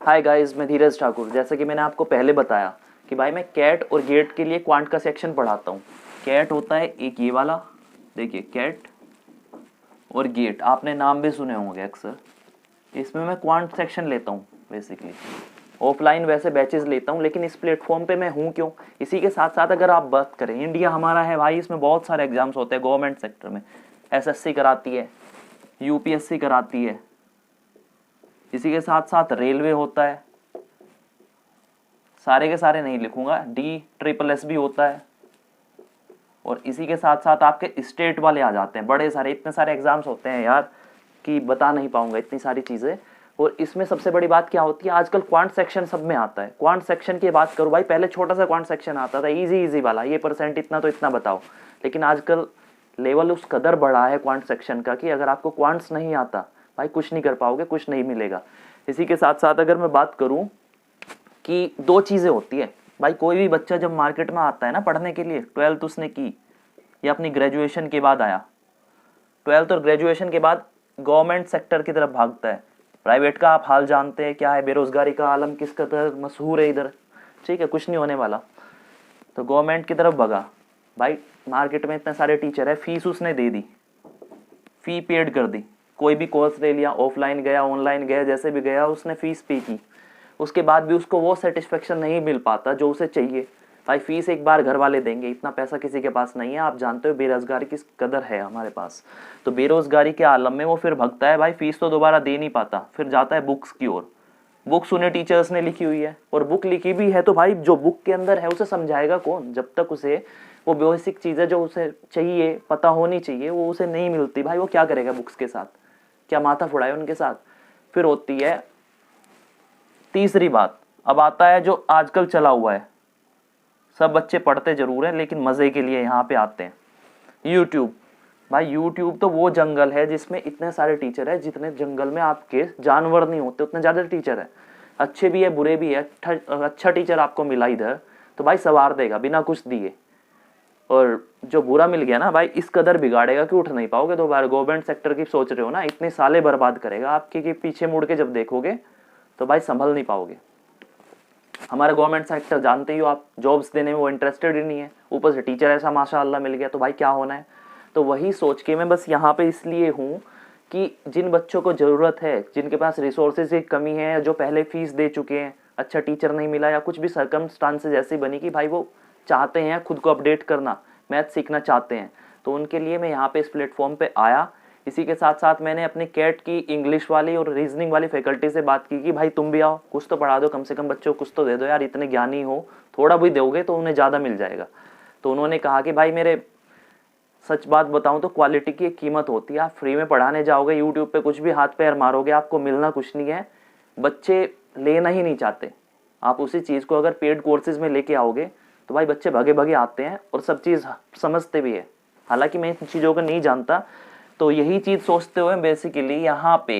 Hi guys, मैं धीरज ठाकुर। जैसे कि मैंने आपको पहले बताया कि भाई मैं कैट और गेट के लिए क्वांट का सेक्शन पढ़ाता हूँ। कैट होता है एक ये वाला, देखिए कैट, और गेट आपने नाम भी सुने होंगे अक्सर। इसमें मैं क्वांट सेक्शन लेता हूँ बेसिकली। ऑफलाइन वैसे बैचेस लेता हूँ, लेकिन इस प्लेटफॉर्म पे मैं हूँ क्यों? इसी के साथ साथ अगर आप बात करें, इंडिया हमारा है भाई, इसमें बहुत सारे एग्जाम्स होते हैं गवर्नमेंट सेक्टर में। एसएससी कराती है, यूपीएससी कराती है, इसी के साथ साथ रेलवे होता है, सारे के सारे नहीं लिखूंगा, DSSS भी होता है, और इसी के साथ साथ आपके स्टेट वाले आ जाते हैं। बड़े सारे, इतने सारे एग्जाम्स होते हैं यार कि बता नहीं पाऊंगा इतनी सारी चीज़ें। और इसमें सबसे बड़ी बात क्या होती है, आजकल क्वांट सेक्शन सब में आता है। क्वांट सेक्शन की बात करूँ भाई, पहले छोटा सा क्वांट सेक्शन आता था, इजी इजी वाला, ये परसेंट इतना तो इतना बताओ। लेकिन आजकल लेवल उस कदर बढ़ा है क्वांट सेक्शन का कि अगर आपको क्वांट्स नहीं आता भाई, कुछ नहीं कर पाओगे, कुछ नहीं मिलेगा। इसी के साथ साथ अगर मैं बात करूँ कि दो चीज़ें होती है भाई, कोई भी बच्चा जब मार्केट में आता है ना पढ़ने के लिए, 12th उसने की या अपनी ग्रेजुएशन के बाद आया, 12th और ग्रेजुएशन के बाद गवर्नमेंट सेक्टर की तरफ भागता है। प्राइवेट का आप हाल जानते हैं क्या है, बेरोजगारी का आलम किस कदर मशहूर है इधर, ठीक है, कुछ नहीं होने वाला। तो गवर्नमेंट की तरफ भगा भाई, मार्केट में इतने सारे टीचर है, फीस उसने दे दी, फी पेड कर दी, कोई भी कोर्स ले लिया, ऑफलाइन गया ऑनलाइन गया, जैसे भी गया उसने फीस पे की। उसके बाद भी उसको वो सेटिस्फेक्शन नहीं मिल पाता जो उसे चाहिए। भाई फीस एक बार घर वाले देंगे, इतना पैसा किसी के पास नहीं है। आप जानते हो बेरोजगारी किस कदर है हमारे पास। तो बेरोजगारी के आलम में वो फिर भगता है भाई, फीस तो दोबारा दे नहीं पाता, फिर जाता है बुक्स की ओर। बुक्स उन्हें टीचर्स ने लिखी हुई है, और बुक लिखी भी है तो भाई जो बुक के अंदर है उसे समझाएगा कौन, जब तक उसे वो बेसिक चीज़ें जो उसे चाहिए, पता होनी चाहिए, वो उसे नहीं मिलती भाई, वो क्या करेगा बुक्स के साथ? क्या माथा फुड़ाए उनके साथ? फिर होती है तीसरी बात, अब आता है जो आजकल चला हुआ है, सब बच्चे पढ़ते जरूर हैं लेकिन मजे के लिए यहाँ पे आते हैं, यूट्यूब। भाई यूट्यूब तो वो जंगल है जिसमें इतने सारे टीचर है, जितने जंगल में आपके जानवर नहीं होते उतने ज्यादा टीचर है। अच्छे भी है बुरे भी है। अच्छा टीचर आपको मिला इधर तो भाई सवार देगा बिना कुछ दिए, और जो बुरा मिल गया ना भाई, इस कदर बिगाड़ेगा कि उठ नहीं पाओगे दोबारा। गवर्नमेंट सेक्टर की सोच रहे हो ना, इतने साले बर्बाद करेगा आपके कि पीछे मुड़ के जब देखोगे तो भाई संभल नहीं पाओगे। हमारा गवर्नमेंट सेक्टर जानते ही हो आप, जॉब्स देने में वो इंटरेस्टेड ही नहीं है, ऊपर से टीचर ऐसा माशाअल्लाह मिल गया तो भाई क्या होना है। तो वही सोच के मैं बस यहाँ पे इसलिए हूँ कि जिन बच्चों को ज़रूरत है, जिनके पास रिसोर्सेज की कमी है, जो पहले फीस दे चुके हैं, अच्छा टीचर नहीं मिला या कुछ भी सर्कमस्टांसेस ऐसी बनी कि भाई वो चाहते हैं खुद को अपडेट करना, मैथ सीखना चाहते हैं, तो उनके लिए मैं यहाँ पे इस प्लेटफॉर्म पे आया। इसी के साथ साथ मैंने अपने कैट की इंग्लिश वाली और रीजनिंग वाली फैकल्टी से बात की कि भाई तुम भी आओ, कुछ तो पढ़ा दो, कम से कम बच्चों को कुछ तो दे दो यार, इतने ज्ञानी हो, थोड़ा भी दोगे तो उन्हें ज़्यादा मिल जाएगा। तो उन्होंने कहा कि भाई मेरे, सच बात बताऊं तो क्वालिटी की एक कीमत होती है। आप फ्री में पढ़ाने जाओगे, यूट्यूब पे कुछ भी हाथ पैर मारोगे, आपको मिलना कुछ नहीं है। बच्चे लेना ही नहीं चाहते। आप उसी चीज़ को अगर पेड कोर्सेज में लेके आओगे तो भाई बच्चे भगे भगे आते हैं और सब चीज़ समझते भी है। हालांकि मैं इन चीज़ों को नहीं जानता, तो यही चीज़ सोचते हुए बेसिकली यहाँ पे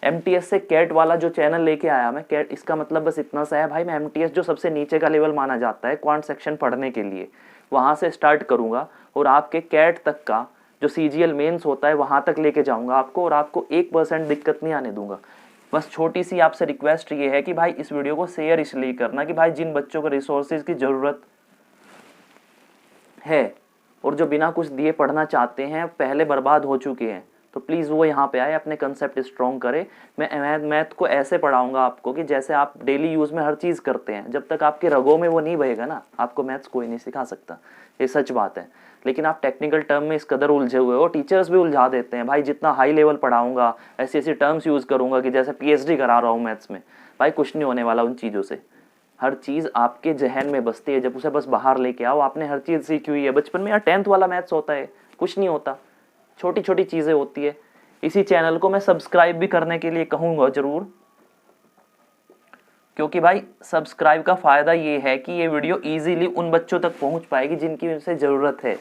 MTS से कैट वाला जो चैनल लेके आया मैं। कैट इसका मतलब बस इतना सा है भाई, मैं MTS जो सबसे नीचे का लेवल माना जाता है क्वांट सेक्शन पढ़ने के लिए, वहाँ से स्टार्ट करूँगा और आपके कैट तक का जो CGL मेंस होता है वहाँ तक लेके जाऊँगा आपको, और आपको 1% दिक्कत नहीं आने दूंगा। बस छोटी सी आपसे रिक्वेस्ट ये है कि भाई इस वीडियो को शेयर इसलिए करना कि भाई जिन बच्चों को रिसोर्सेज की ज़रूरत है और जो बिना कुछ दिए पढ़ना चाहते हैं, पहले बर्बाद हो चुके हैं, तो प्लीज़ वो यहाँ पे आए, अपने कंसेप्ट स्ट्रॉन्ग करे। मैं मैथ को ऐसे पढ़ाऊंगा आपको कि जैसे आप डेली यूज़ में हर चीज़ करते हैं। जब तक आपके रगों में वो नहीं बहेगा ना, आपको मैथ्स कोई नहीं सिखा सकता, ये सच बात है। लेकिन आप टेक्निकल टर्म में इस कदर उलझे हुए हो, टीचर्स भी उलझा देते हैं भाई। जितना हाई लेवल पढ़ाऊंगा, ऐसी ऐसी टर्म्स यूज़ करूंगा कि जैसे PhD करा रहा हूँ मैथ्स में, भाई कुछ नहीं होने वाला उन चीज़ों से। हर चीज़ आपके जहन में बसती है, जब उसे बस बाहर लेके आओ। आपने हर चीज़ सीखी हुई है बचपन में, या 10th वाला मैथ्स होता है, कुछ नहीं होता, छोटी छोटी चीज़ें होती है। इसी चैनल को मैं सब्सक्राइब भी करने के लिए कहूँगा ज़रूर, क्योंकि भाई सब्सक्राइब का फ़ायदा ये है कि ये वीडियो इजीली उन बच्चों तक पहुँच पाएगी जिनकी उसे ज़रूरत है।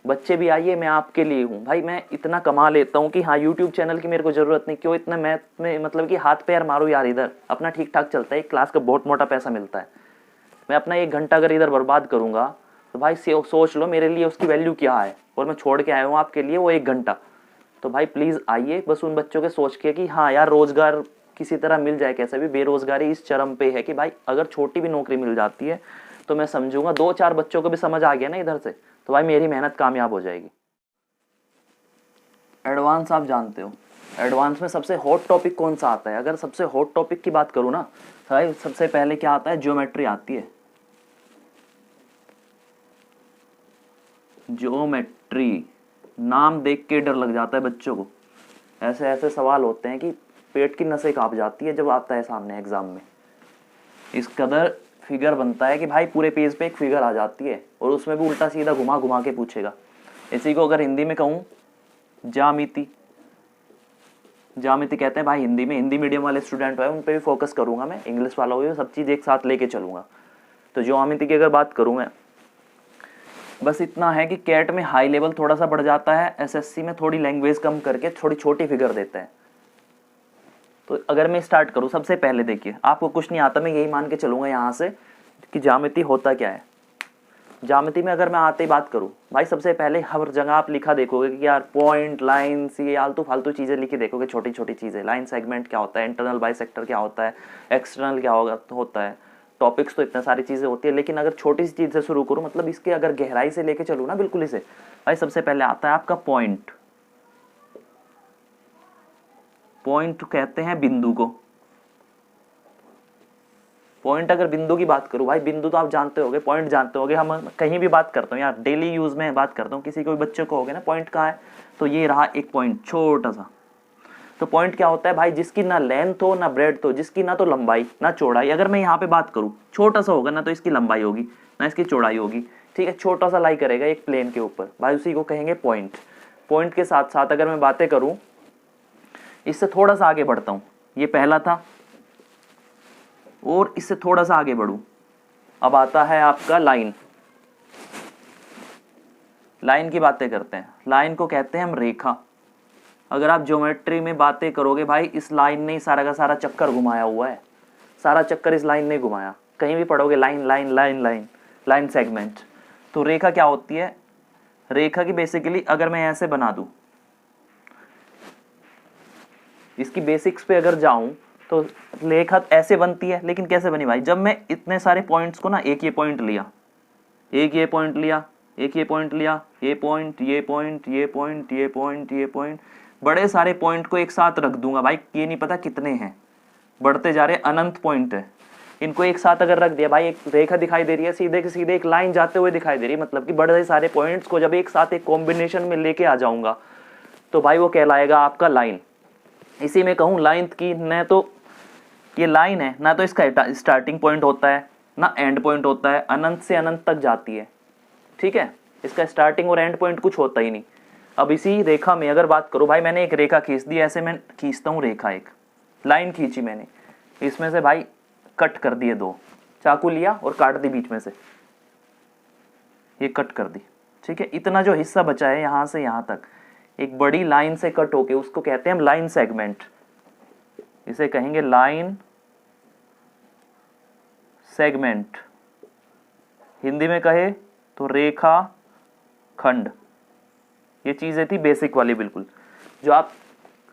बच्चे भी आइए, मैं आपके लिए हूँ भाई। मैं इतना कमा लेता हूँ कि हाँ, यूट्यूब चैनल की मेरे को ज़रूरत नहीं। क्यों इतना मैथ में मतलब कि हाथ पैर मारो यार, इधर अपना ठीक ठाक चलता है, एक क्लास का बहुत मोटा पैसा मिलता है। मैं अपना 1 घंटा अगर इधर बर्बाद करूँगा तो भाई सोच लो मेरे लिए उसकी वैल्यू क्या है, और मैं छोड़ के आया हूँ आपके लिए वो 1 घंटा। तो भाई प्लीज़ आइए, बस उन बच्चों के सोच के कि हाँ यार रोज़गार किसी तरह मिल जाए कैसे भी। बेरोजगारी इस चरम पे है कि भाई अगर छोटी भी नौकरी मिल जाती है तो मैं समझूंगा 2-4 बच्चों को भी समझ आ गया ना इधर से, तो भाई मेरी मेहनत कामयाब हो जाएगी। एडवांस आप जानते हो, एडवांस में सबसे हॉट टॉपिक कौन सा आता है? अगर सबसे हॉट टॉपिक की बात करूँ ना तो भाई सबसे पहले क्या आता है? ज्योमेट्री आती है। ज्योमेट्री नाम देख के डर लग जाता है बच्चों को। ऐसे ऐसे सवाल होते हैं कि पेट की नसें कांप जाती है जब आता है सामने एग्जाम में। इस कदर फिगर बनता है कि भाई पूरे पेज पे एक फिगर आ जाती है और उसमें भी उल्टा सीधा घुमा घुमा के पूछेगा। इसी को अगर हिंदी में कहूँ, ज्यामिति। ज्यामिति कहते हैं भाई हिंदी में। हिंदी मीडियम वाले स्टूडेंट है उन पे भी फोकस करूंगा मैं, इंग्लिश वाला हो सब चीज़ एक साथ लेके चलूंगा। तो ज्यामिति की अगर बात करूँ मैं, बस इतना है कि कैट में हाई लेवल थोड़ा सा बढ़ जाता है, एसएससी में थोड़ी लैंग्वेज कम करके थोड़ी छोटी फिगर देते हैं। तो अगर मैं स्टार्ट करूँ, सबसे पहले देखिए आपको कुछ नहीं आता, मैं यही मान के चलूंगा यहाँ से कि ज्यामिति होता क्या है। ज्यामिति में अगर मैं आते ही बात करूँ भाई, सबसे पहले हर जगह आप लिखा देखोगे कि यार पॉइंट, लाइन्स, ये आलतू फालतू चीज़ें लिखी देखोगे, छोटी छोटी चीज़ें। लाइन सेगमेंट क्या होता है, इंटरनल बाइसेक्टर क्या होता है, एक्सटर्नल क्या होता है। टॉपिक्स तो इतने सारी चीज़ें होती है, लेकिन अगर छोटी सी चीज़ से शुरू करूँ, मतलब इसके अगर गहराई से लेके चलूँ ना बिल्कुल इसे, भाई सबसे पहले आता है आपका पॉइंट। पॉइंट कहते हैं बिंदु को। पॉइंट अगर बिंदु की बात करूं भाई, बिंदु तो आप जानते होगे, पॉइंट जानते होगे। हम कहीं भी बात करता हूँ यार, डेली यूज में बात करता हूँ, किसी को भी बच्चे को होगे ना पॉइंट कहाँ है, तो ये रहा एक पॉइंट छोटा सा। तो पॉइंट क्या होता है भाई? जिसकी ना लेंथ हो ना ब्रेड्थ हो, जिसकी ना तो लंबाई ना चौड़ाई। अगर मैं यहाँ पे बात करूँ, छोटा सा होगा ना तो इसकी लंबाई होगी ना इसकी चौड़ाई होगी, ठीक है। छोटा सा लाई करेगा एक प्लेन के ऊपर, भाई उसी को कहेंगे पॉइंट। पॉइंट के साथ साथ अगर मैं बातें करूँ, इससे थोड़ा सा आगे बढ़ता हूँ, ये पहला था और इससे थोड़ा सा आगे बढ़ूं, अब आता है आपका लाइन। लाइन की बातें करते हैं, लाइन को कहते हैं हम रेखा। अगर आप ज्योमेट्री में बातें करोगे भाई, इस लाइन ने सारा का सारा चक्कर घुमाया हुआ है, सारा चक्कर इस लाइन ने घुमाया। कहीं भी पढ़ोगे line line line line, line segment. तो रेखा क्या होती है? रेखा की बेसिकली अगर मैं ऐसे बना दूं, इसकी बेसिक्स पे अगर जाऊं तो रेखा ऐसे बनती है। लेकिन कैसे बनी भाई? जब मैं इतने सारे पॉइंट्स को ना, एक ये पॉइंट लिया, एक ये पॉइंट लिया, एक ये पॉइंट लिया, ये पॉइंट, ये पॉइंट, ये पॉइंट, ये पॉइंट, ये पॉइंट, बड़े सारे पॉइंट को एक साथ रख दूंगा भाई, ये नहीं पता कितने हैं, बढ़ते जा रहे, अनंत पॉइंट है। इनको एक साथ अगर रख दिया भाई, एक रेखा दिखाई दे रही है, सीधे के सीधे एक लाइन जाते हुए दिखाई दे रही है। मतलब कि बड़े सारे पॉइंट्स को जब एक साथ एक कॉम्बिनेशन में लेके आ जाऊंगा तो भाई वो कहलाएगा आपका लाइन। इसी में कहूँ लाइन की, न तो ये लाइन है ना तो इसका स्टार्टिंग पॉइंट होता है ना एंड पॉइंट होता है, अनंत से अनंत तक जाती है, ठीक है। इसका स्टार्टिंग और एंड पॉइंट कुछ होता ही नहीं। अब इसी रेखा में अगर बात करूं भाई, मैंने एक रेखा खींच दी, ऐसे मैं खींचता हूं रेखा, एक लाइन खींची मैंने, इसमें से भाई कट कर दिए दो, चाकू लिया और काट दी बीच में से, ये कट कर दी, ठीक है। इतना जो हिस्सा बचा है यहां से यहां तक एक बड़ी लाइन से कट होके, उसको कहते हैं हम लाइन सेगमेंट। इसे कहेंगे लाइन सेगमेंट, हिंदी में कहे तो रेखा खंड। ये चीजें थी बेसिक वाली बिल्कुल, जो आप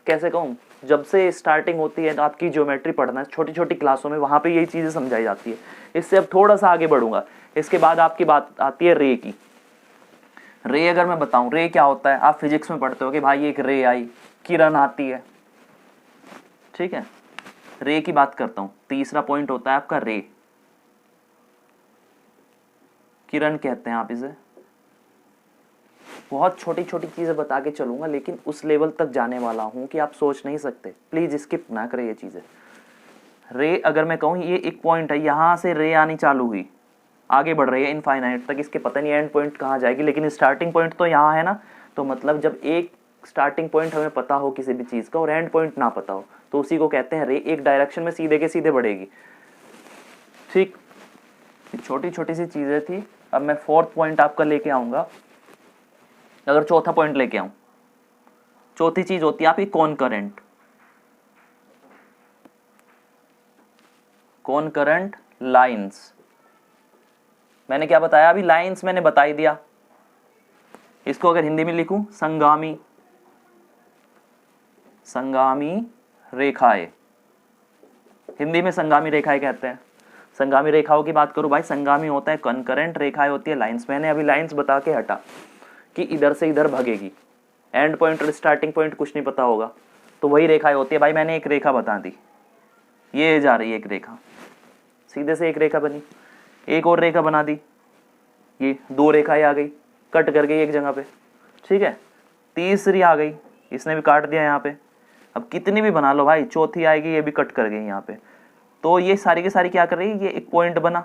कैसे कहूँ, जब से स्टार्टिंग होती है तो आपकी ज्योमेट्री पढ़ना है छोटी छोटी क्लासों में, वहां पे यही चीजें समझाई जाती है। इससे अब थोड़ा सा आगे बढ़ूंगा। इसके बाद आपकी बात आती है रे की। रे अगर मैं बताऊं, रे क्या होता है, आप फिजिक्स में पढ़ते हो कि भाई एक रे आई, किरण आती है, ठीक है। रे की बात करता हूं, तीसरा पॉइंट होता है आपका रे, किरण कहते हैं आप इसे। बहुत छोटी छोटी चीजें बता के चलूंगा, लेकिन उस लेवल तक जाने वाला हूं कि आप सोच नहीं सकते। प्लीज स्किप ना करें ये चीजें। रे अगर मैं कहूँ, ये एक पॉइंट है, यहां से रे आनी चालू हुई, आगे बढ़ रही है इनफाइनाइट तक, इसके पता नहीं एंड पॉइंट कहाँ जाएगी, लेकिन स्टार्टिंग पॉइंट तो यहाँ है ना। तो मतलब जब एक स्टार्टिंग पॉइंट हमें पता हो किसी भी चीज का और एंड पॉइंट ना पता हो, तो उसी को कहते हैं रे। एक डायरेक्शन में सीधे के सीधे बढ़ेगी, ठीक। छोटी छोटी सी चीजें थी। अब मैं फोर्थ पॉइंट आपका लेके आऊंगा। अगर चौथा पॉइंट लेके आऊं, चौथी चीज होती है आपकी कॉनकरेंट। कॉनकरेंट लाइंस, मैंने क्या बताया अभी? लाइंस मैंने बता ही दिया। इसको अगर हिंदी में लिखूं, संगामी, संगामी रेखाएं। हिंदी में संगामी रेखाएं कहते हैं। संगामी रेखाओं की बात करूं भाई, संगामी होता है कनकरेंट रेखाएं होती है लाइंस। मैंने अभी लाइंस बता के हटा कि इधर से इधर भागेगी, एंड पॉइंट और स्टार्टिंग पॉइंट कुछ नहीं पता होगा, तो वही रेखाएं होती है भाई। मैंने एक रेखा बता दी, ये जा रही है एक रेखा, सीधे से एक रेखा बनी, एक और रेखा बना दी, ये दो रेखाएं आ गई, कट कर गई एक जगह पे, ठीक है। तीसरी आ गई, इसने भी काट दिया यहाँ पे। अब कितनी भी बना लो भाई, चौथी आएगी, ये भी कट कर गई यहाँ पे। तो ये सारी की सारी क्या कर रही है, ये एक पॉइंट बना।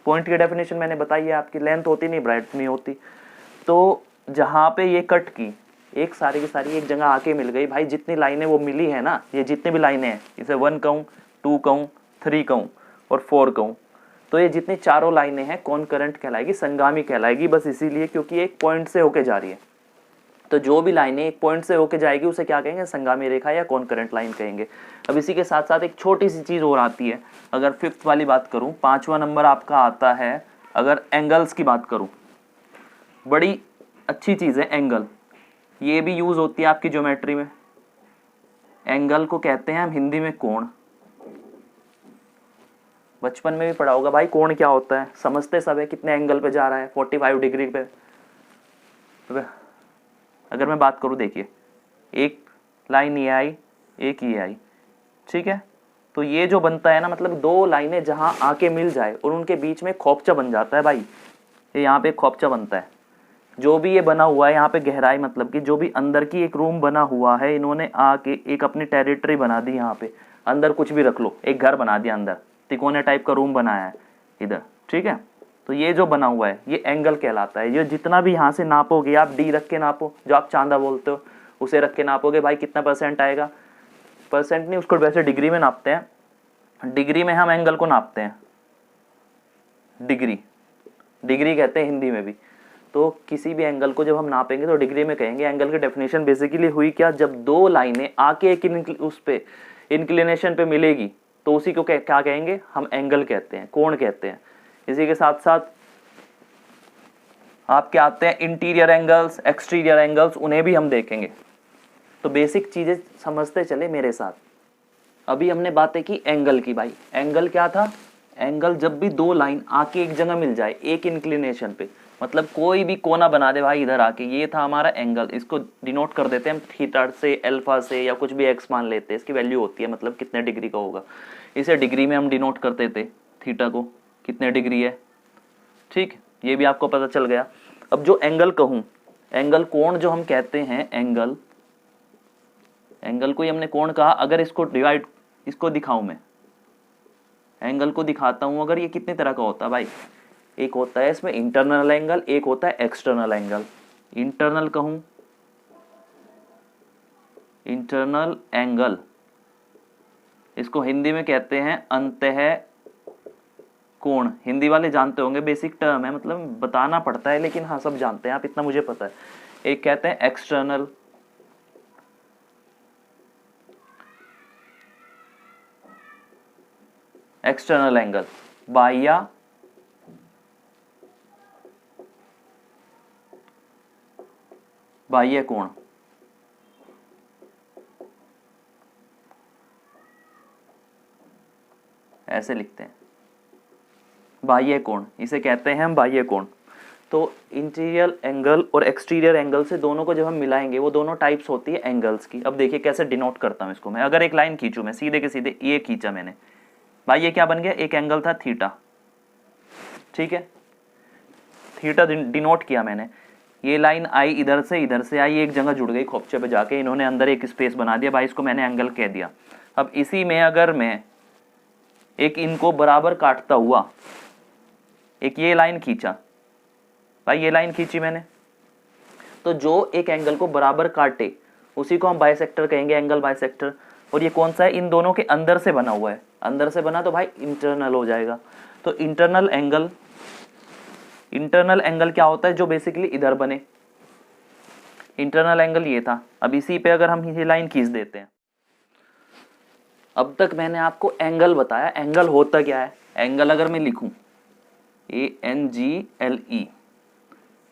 पॉइंट की डेफिनेशन मैंने बताई है, आपकी लेंथ होती नहीं, ब्राइट नहीं होती। तो जहाँ पे ये कट की, एक सारी की सारी एक जगह आके मिल गई भाई। जितनी लाइनें वो मिली है ना, ये जितनी भी लाइनें हैं, इसे 1 कहूँ, 2 कहूँ, 3 कहूँ और 4 कहूँ, तो ये जितनी चारों लाइनें हैं कौन करंट कहलाएगी, संगामी कहलाएगी। बस इसीलिए क्योंकि एक पॉइंट से होके जा रही है। तो जो भी लाइनें एक पॉइंट से होके जाएगी उसे क्या कहेंगे, संगामी रेखा या कौन करंट लाइन कहेंगे। अब इसी के साथ साथ एक छोटी सी चीज़ और आती है। अगर 5th वाली बात करूँ, 5वां नंबर आपका आता है अगर एंगल्स की बात करूँ, बड़ी अच्छी चीज़ है एंगल। ये भी यूज़ होती है आपकी ज्योमेट्री में। एंगल को कहते हैं हम हिंदी में कोण। बचपन में भी पढ़ा होगा भाई कोण क्या होता है, समझते सब है कितने एंगल पे जा रहा है, 45 डिग्री पे। अगर मैं बात करूँ, देखिए एक लाइन ये आई, एक ये आई, ठीक है। तो ये जो बनता है ना, मतलब दो लाइनें जहाँ आके मिल जाए और उनके बीच में खोपचा बन जाता है भाई। ये यहाँ पे खोपचा बनता है। जो भी ये बना हुआ है यहाँ पे गहराई, मतलब कि जो भी अंदर की एक रूम बना हुआ है, इन्होंने आके एक अपनी टेरिटरी बना दी। यहाँ पे अंदर कुछ भी रख लो, एक घर बना दिया, अंदर तिकोने टाइप का रूम बनाया है इधर, ठीक है। तो ये जो बना हुआ है ये एंगल कहलाता है। ये जितना भी यहाँ से नापोगे आप, डी रख के नापो, जो आप चांदा बोलते हो उसे रख के नापोगे भाई, कितना परसेंट आएगा। परसेंट नहीं, उसको वैसे डिग्री में नापते हैं। डिग्री में हम एंगल को नापते हैं, डिग्री, डिग्री कहते हैं हिंदी में भी। तो किसी भी एंगल को जब हम नापेंगे तो डिग्री में कहेंगे। एंगल की डेफिनेशन बेसिकली हुई क्या, जब दो लाइनें आके एक उस पे इंक्लिनेशन पे मिलेगी तो उसी को क्या कहेंगे हम, एंगल कहते हैं, कोण कहते हैं। इसी के साथ साथ आपके आते हैं इंटीरियर एंगल्स, एक्सटीरियर एंगल्स, उन्हें भी हम देखेंगे। तो बेसिक चीजें समझते चले मेरे साथ। अभी हमने बातें की एंगल की भाई। एंगल क्या था, एंगल जब भी दो लाइन आके एक जगह मिल जाए एक इंक्लिनेशन पे, मतलब कोई भी कोना बना दे भाई इधर आके, ये था हमारा एंगल। इसको डिनोट कर देते हैं हम थीटा से, अल्फा से, या कुछ भी एक्स मान लेते हैं। इसकी वैल्यू होती है मतलब कितने डिग्री का होगा। इसे डिग्री में हम डिनोट करते थे, थीटा को कितने डिग्री है, ठीक, ये भी आपको पता चल गया। अब जो एंगल कहूँ, एंगल कोण जो हम कहते हैं, एंगल, एंगल को ही हमने कोण कहा। अगर इसको डिवाइड, इसको दिखाऊं मैं, एंगल को दिखाता हूं, अगर ये कितने तरह का होता है भाई, एक होता है इसमें इंटरनल एंगल, एक होता है एक्सटर्नल एंगल। इंटरनल कहूं, इंटरनल एंगल, इसको हिंदी में कहते हैं अंतः कोण। हिंदी वाले जानते होंगे, बेसिक टर्म है, मतलब बताना पड़ता है, लेकिन हाँ सब जानते हैं आप, इतना मुझे पता है। एक कहते हैं एक्सटर्नल, एक्सटर्नल एंगल, बाह्य, बाह्य कोण। ऐसे लिखते हैं, बाह्य कोण, इसे कहते हैं हम बाह्य कोण। तो इंटीरियर एंगल और एक्सटीरियर एंगल से दोनों को जब हम मिलाएंगे, वो दोनों टाइप्स होती है एंगल्स की। अब देखिए कैसे डिनोट करता हूं इसको मैं। अगर एक लाइन खींचूं मैं, सीधे के सीधे ये खींचा मैंने भाई, ये क्या बन गया, एक एंगल था थीटा, ठीक है। थीटा डिनोट किया मैंने, ये लाइन आई इधर से आई, एक जगह जुड़ गई खोपचे पे जाके, इन्होंने अंदर एक स्पेस बना दिया भाई, इसको मैंने एंगल कह दिया। अब इसी में अगर मैं एक इनको बराबर काटता हुआ एक ये लाइन खींचा भाई, ये लाइन खींची मैंने, तो जो एक एंगल को बराबर काटे उसी को हम बाइसेक्टर कहेंगे, एंगल बाइसेक्टर। और ये कौन सा है, इन दोनों के अंदर से बना हुआ है, अंदर से बना तो भाई इंटरनल हो जाएगा। तो इंटरनल एंगल, इंटरनल एंगल क्या होता है, जो बेसिकली इधर बने, इंटरनल एंगल ये था। अब इसी पे अगर हम ये लाइन खींच देते हैं, अब तक मैंने आपको एंगल बताया, एंगल होता क्या है। एंगल अगर मैं लिखूं ANGLE,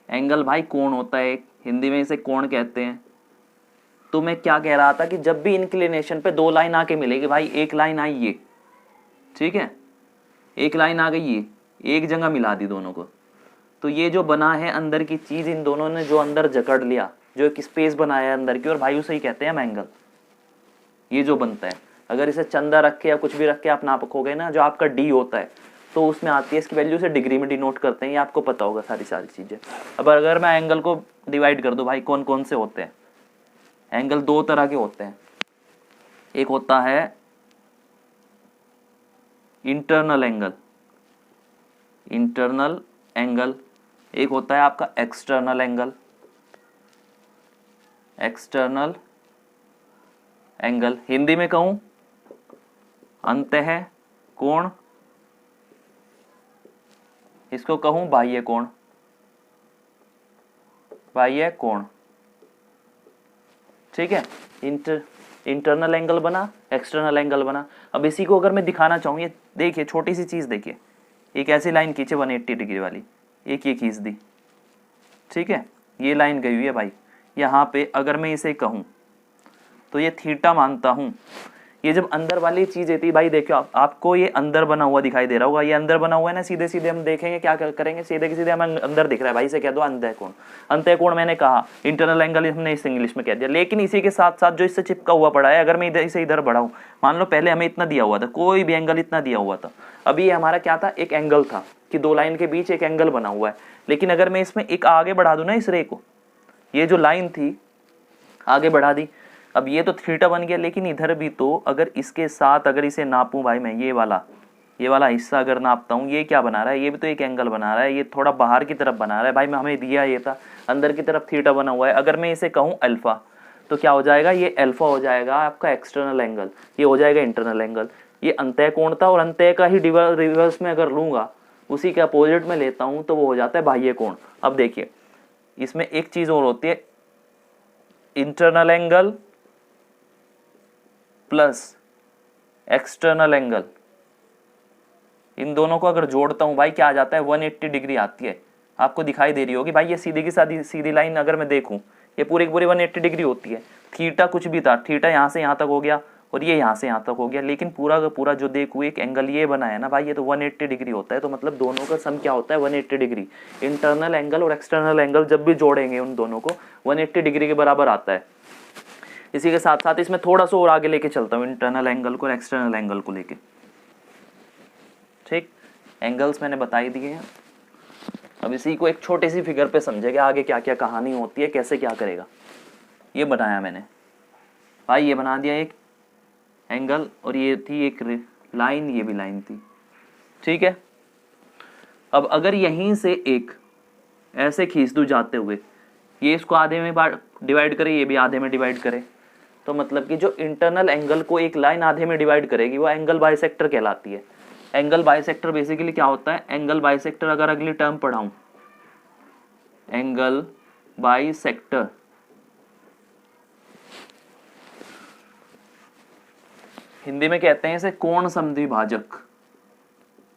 एंगल भाई कोण होता है, हिंदी में इसे कोण कहते हैं। तो मैं क्या कह रहा था कि जब भी इंक्लिनेशन पे दो लाइन आके मिलेगी भाई, एक लाइन आई ये, ठीक है, एक लाइन आ गई, ये एक जगह मिला दी दोनों को, तो ये जो बना है अंदर की चीज, इन दोनों ने जो अंदर जकड़ लिया, जो एक स्पेस बनाया है अंदर की, और भाई उसे ही कहते हैं हम एंगल। ये जो बनता है, अगर इसे चंदा रख के या कुछ भी रख के आप नापोगे ना, जो आपका डी होता है तो उसमें आती है, इसकी वैल्यू से डिग्री में डिनोट करते हैं, ये आपको पता होगा सारी चीजें। अब अगर मैं एंगल को डिवाइड कर दूं भाई, कौन कौन से होते हैं एंगल? दो तरह के होते हैं, एक होता है इंटरनल एंगल, इंटरनल एंगल, एक होता है आपका external angle, external angle. Hindi में कहूं अंतः कोण, इसको कहूं बाह्य कोण, बाह्य कोण। ठीक है, इंटरनल एंगल बना, एक्सटर्नल एंगल बना। अब इसी को अगर मैं दिखाना चाहूँ, ये देखिए छोटी सी चीज देखिए, एक ऐसी लाइन खींचे 180 डिग्री वाली, एक ये खींच दी, ठीक है, ये लाइन गई हुई है भाई यहाँ पे। अगर मैं इसे कहूँ तो ये थीटा मानता हूँ। ये जब अंदर वाली चीज थी भाई, देखो आपको ये अंदर बना हुआ दिखाई दे रहा होगा, ये अंदर बना हुआ है ना, सीधे सीधे हम देखेंगे क्या करेंगे, सीधे के सीधे हमें अंदर दिख रहा है भाई, से कह दो अंतः कोण। अंतः कोण मैंने कहा, इंटरनल एंगल हमने इस इंग्लिश में कह दिया। लेकिन इसी के साथ साथ जो इससे चिपका हुआ पड़ा है, अगर मैं इधर इसे इधर बढ़ाऊं, मान लो पहले हमें इतना दिया हुआ था, कोई भी एंगल इतना दिया हुआ था, अभी ये हमारा क्या था, एक एंगल था कि दो लाइन के बीच एक एंगल बना हुआ है। लेकिन अगर मैं इसमें एक आगे बढ़ा दूं ना इस रे को, ये जो लाइन थी आगे बढ़ा दी, अब ये तो थीटा बन गया। लेकिन इधर भी तो अगर इसके साथ अगर इसे नापूं भाई मैं, ये वाला हिस्सा अगर नापता हूँ, ये क्या बना रहा है, ये भी तो एक एंगल बना रहा है, ये थोड़ा बाहर की तरफ बना रहा है भाई, मैं हमें दिया ये था अंदर की तरफ थीटा बना हुआ है। अगर मैं इसे कहूँ अल्फा, तो क्या हो जाएगा, ये अल्फा हो जाएगा आपका एक्सटर्नल एंगल, ये हो जाएगा इंटरनल एंगल। ये अंतः कोण था, और अंतः का ही रिवर्स में अगर लूंगा, उसी के अपोजिट में लेता हूँ, तो वो हो जाता है बाह्य कोण। अब देखिए इसमें एक चीज और होती है, internal angle plus external angle, इन दोनों को अगर जोड़ता हूं भाई क्या आ जाता है, 180 डिग्री आती है। आपको दिखाई दे रही होगी भाई, ये सीधी की सीधी लाइन अगर मैं देखूं, ये पूरी की पूरी 180 डिग्री होती है। थीटा कुछ भी था, थीटा यहाँ से यहाँ तक हो गया, और ये यहाँ से यहाँ तक हो गया, लेकिन पूरा का पूरा जो देखो एक एंगल ये बना है ना भाई, ये तो 180 डिग्री होता है। तो मतलब दोनों का सम क्या होता है, 180 डिग्री। इंटरनल एंगल और एक्सटर्नल एंगल जब भी जोड़ेंगे उन दोनों को, 180 डिग्री के बराबर आता है। इसी के साथ साथ इसमें थोड़ा सा और आगे लेके चलता हूँ, इंटरनल एंगल को और एक्सटर्नल एंगल को लेके। ठीक, एंगल्स मैंने बताई दिए हैं। अब इसी को एक छोटी सी फिगर पे समझेंगे, आगे क्या क्या कहानी होती है, कैसे क्या करेगा। ये बनाया मैंने भाई, ये बना दिया एक एंगल, और ये थी एक लाइन, ये भी लाइन थी, ठीक है। अब अगर यहीं से एक ऐसे खींच दूं जाते हुए, ये इसको आधे में डिवाइड करे, ये भी आधे में डिवाइड करे, तो मतलब कि जो इंटरनल एंगल को एक लाइन आधे में डिवाइड करेगी, वो एंगल बाइसेक्टर कहलाती है। एंगल बाइसेक्टर बेसिकली क्या होता है, एंगल बाइसेक्टर अगर अगली टर्म पढ़ाऊं, एंगल बाइसेक्टर हिंदी में कहते हैं इसे कोण समद्विभाजक,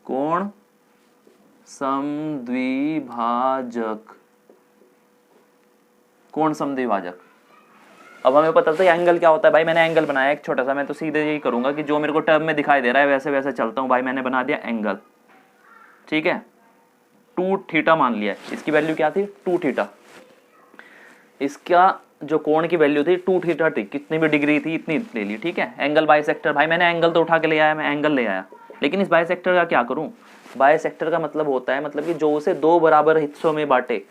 कोण समद्विभाजक, कोण समद्विभाजक। अब हमें पता था एंगल क्या होता है भाई, मैंने एंगल बनाया एक छोटा सा, मैं तो सीधे यही करूंगा कि जो मेरे को टर्म में दिखाई दे रहा है वैसे वैसे चलता हूं भाई। मैंने बना दिया एंगल, ठीक है, 2 थीटा मान लिया। इसकी वैल्यू क्या थी, 2 थीटा। इसका जो कोण की वैल्यू थी 2 थीटा थी, कितनी भी डिग्री थी इतनी ले ली, ठीक है। एंगल बाइसेक्टर भाई, मैंने एंगल तो उठा के ले आया, मैं एंगल ले आया, लेकिन इस बाइसेक्टर का क्या करूं। बाइसेक्टर का मतलब होता है, मतलब कि जो उसे 2 बराबर हिस्सों में बांटे,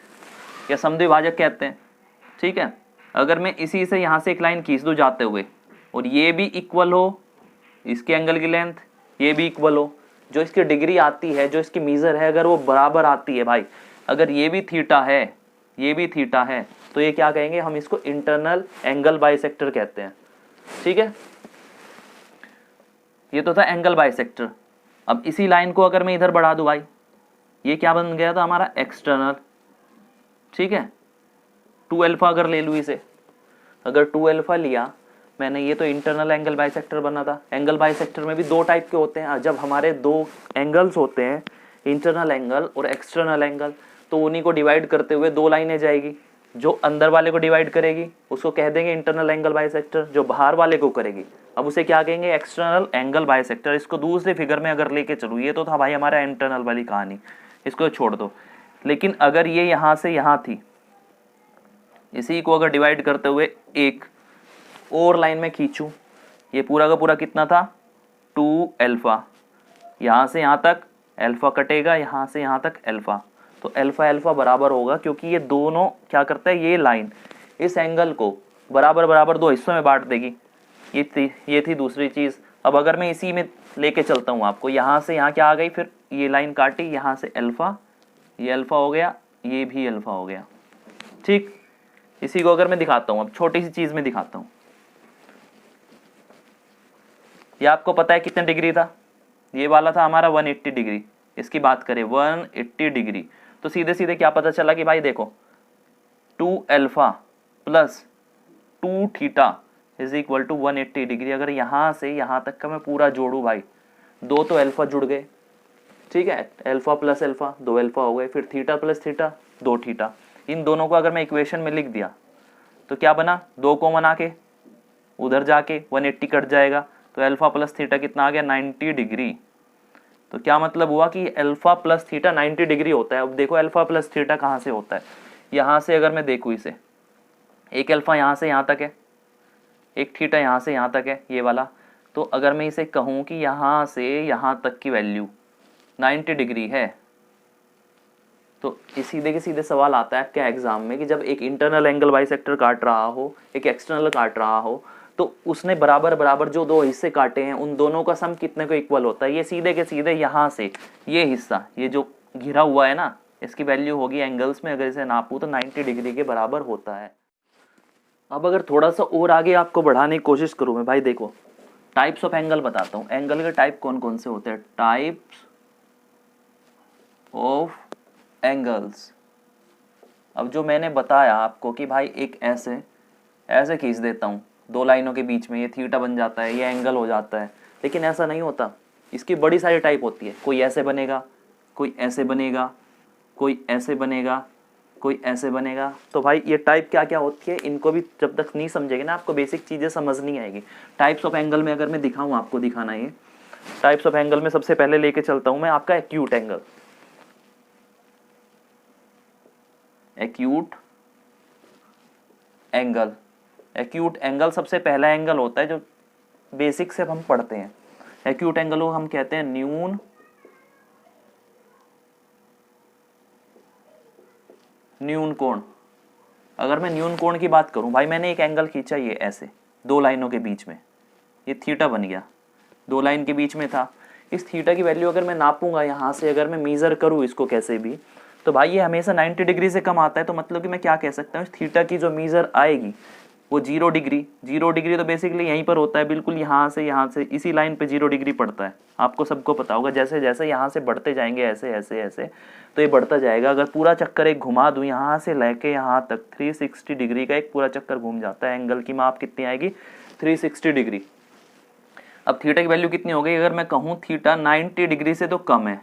या समद्विभाजक कहते हैं, ठीक है। अगर मैं इसी से यहाँ से एक लाइन खींच दूं जाते हुए, और ये भी इक्वल हो, इसके एंगल की लेंथ ये भी इक्वल हो, जो इसकी डिग्री आती है, जो इसकी मीजर है, अगर वो बराबर आती है भाई, अगर ये भी थीटा है, ये भी थीटा है, तो ये क्या कहेंगे, हम इसको इंटरनल एंगल बाइसेक्टर कहते हैं, ठीक है। ये तो था एंगल बाइसेक्टर। अब इसी लाइन को अगर मैं इधर बढ़ा दूं भाई, ये क्या बन गया था हमारा, एक्सटर्नल, ठीक है। 2 अल्फा अगर ले लूँ इसे, अगर 2 अल्फा लिया मैंने, ये तो इंटरनल एंगल बाइसेक्टर बना था। एंगल बाइसेक्टर में भी 2 टाइप के होते हैं। जब हमारे 2 एंगल्स होते हैं, इंटरनल एंगल और एक्सटर्नल एंगल, तो उन्हीं को डिवाइड करते हुए 2 लाइनें जाएगी। जो अंदर वाले को डिवाइड करेगी उसको कह देंगे इंटरनल एंगल बाइसेक्टर, जो बाहर वाले को करेगी अब उसे क्या कहेंगे, एक्सटर्नल एंगल बाइसेक्टर। इसको दूसरे फिगर में अगर लेके चलूँ, ये तो था भाई हमारा इंटरनल वाली कहानी, इसको छोड़ दो। लेकिन अगर ये यहाँ से यहाँ थी, इसी को अगर डिवाइड करते हुए एक और लाइन में खींचूं, ये पूरा का पूरा कितना था 2 अल्फा, यहाँ से यहाँ तक अल्फा कटेगा, यहाँ से यहाँ तक अल्फा, तो अल्फा अल्फा बराबर होगा, क्योंकि ये दोनों क्या करता है, ये लाइन इस एंगल को बराबर बराबर दो हिस्सों में बांट देगी। ये थी दूसरी चीज़। अब अगर मैं इसी में लेके चलता हूँ आपको, यहाँ से यहाँ क्या आ गई, फिर ये लाइन काटी, यहाँ से अल्फा, ये अल्फा हो गया, ये भी अल्फा हो गया, ठीक। इसी को अगर मैं दिखाता हूँ, अब छोटी सी चीज़ में दिखाता हूँ, ये आपको पता है कितने डिग्री था, ये वाला था हमारा 180 डिग्री। इसकी बात करें 180 डिग्री, तो सीधे सीधे क्या पता चला कि भाई देखो 2 alpha plus 2 theta is equal to 180 degree. अगर यहाँ से यहाँ तक का मैं पूरा जोड़ूँ भाई, दो तो अल्फा जुड़ गए, ठीक है, अल्फा प्लस अल्फा 2 अल्फा हो गए, फिर थीटा प्लस थीटा 2 थीटा। इन दोनों को अगर मैं इक्वेशन में लिख दिया तो क्या बना, 2 कॉमन आके उधर जाके 180 कट जाएगा, तो अल्फा प्लस थीटा कितना आ गया 90 डिग्री। तो क्या मतलब हुआ कि अल्फा प्लस थीटा 90 डिग्री होता है। अब देखो अल्फा प्लस थीटा कहाँ से होता है, यहाँ से अगर मैं देखूँ इसे, एक अल्फा यहाँ से यहाँ तक है, एक थीटा यहाँ से यहाँ तक है, ये वाला। तो अगर मैं इसे कहूँ कि यहाँ से यहाँ तक की वैल्यू 90 डिग्री है, तो इस सीधे के सीधे सवाल आता है आपके एग्जाम में कि जब एक इंटरनल एंगल बाइसेक्टर काट रहा हो, एक एक्सटर्नल काट रहा हो, तो उसने बराबर बराबर जो दो हिस्से काटे हैं उन दोनों का सम कितने को इक्वल होता है। ये सीधे के सीधे यहाँ से ये हिस्सा, ये जो घिरा हुआ है ना, इसकी वैल्यू होगी एंगल्स में, अगर इसे नापूं तो 90 डिग्री के बराबर होता है। अब अगर थोड़ा सा और आगे आपको बढ़ाने की कोशिश करूँ मैं, भाई देखो टाइप्स ऑफ एंगल बताता हूँ। एंगल के टाइप कौन कौन से होते हैं, टाइप्स ऑफ एंगल्स। अब जो मैंने बताया आपको कि भाई एक ऐसे ऐसे खींच देता हूँ दो लाइनों के बीच में, ये थीटा बन जाता है, ये एंगल हो जाता है, लेकिन ऐसा नहीं होता। इसकी बड़ी सारी टाइप होती है, कोई ऐसे बनेगा, कोई ऐसे बनेगा, कोई ऐसे बनेगा, कोई ऐसे बनेगा। तो भाई ये टाइप क्या क्या होती है, इनको भी जब तक नहीं समझेंगे ना आपको बेसिक चीज़ें समझ नहीं आएगी। टाइप्स ऑफ एंगल में अगर मैं दिखाऊँ आपको, दिखाना ये टाइप्स ऑफ एंगल में सबसे पहले लेके चलता हूँ मैं आपका acute angle. Acute angle, acute angle सबसे पहला एंगल होता है जो बेसिक से हम पढ़ते हैं। एक्यूट एंगल को हम कहते हैं न्यून कोण। अगर मैं न्यून कोण की बात करूं, भाई मैंने एक एंगल खींचा ये ऐसे दो लाइनों के बीच में, ये थीटा बन गया, दो लाइन के बीच में था। इस थीटा की वैल्यू अगर मैं नापूंगा यहाँ से, अगर मैं मीजर करूँ इसको कैसे भी, तो भाई ये हमेशा 90 डिग्री से कम आता है। तो मतलब कि मैं क्या कह सकता हूँ, इस थीटा की जो मीजर आएगी वो 0 डिग्री। 0 डिग्री तो बेसिकली यहीं पर होता है, बिल्कुल यहाँ से इसी लाइन पे 0 डिग्री पड़ता है। आपको सबको पता होगा, जैसे जैसे यहाँ से बढ़ते जाएंगे ऐसे ऐसे ऐसे, तो ये बढ़ता जाएगा। अगर पूरा चक्कर एक घुमा दूँ यहाँ से लेके यहाँ तक, 360 डिग्री का एक पूरा चक्कर घूम जाता है। एंगल की माप कितनी आएगी, 360 डिग्री। अब थीटा की वैल्यू कितनी हो गई, अगर मैं कहूँ थीटा 90 डिग्री से तो कम है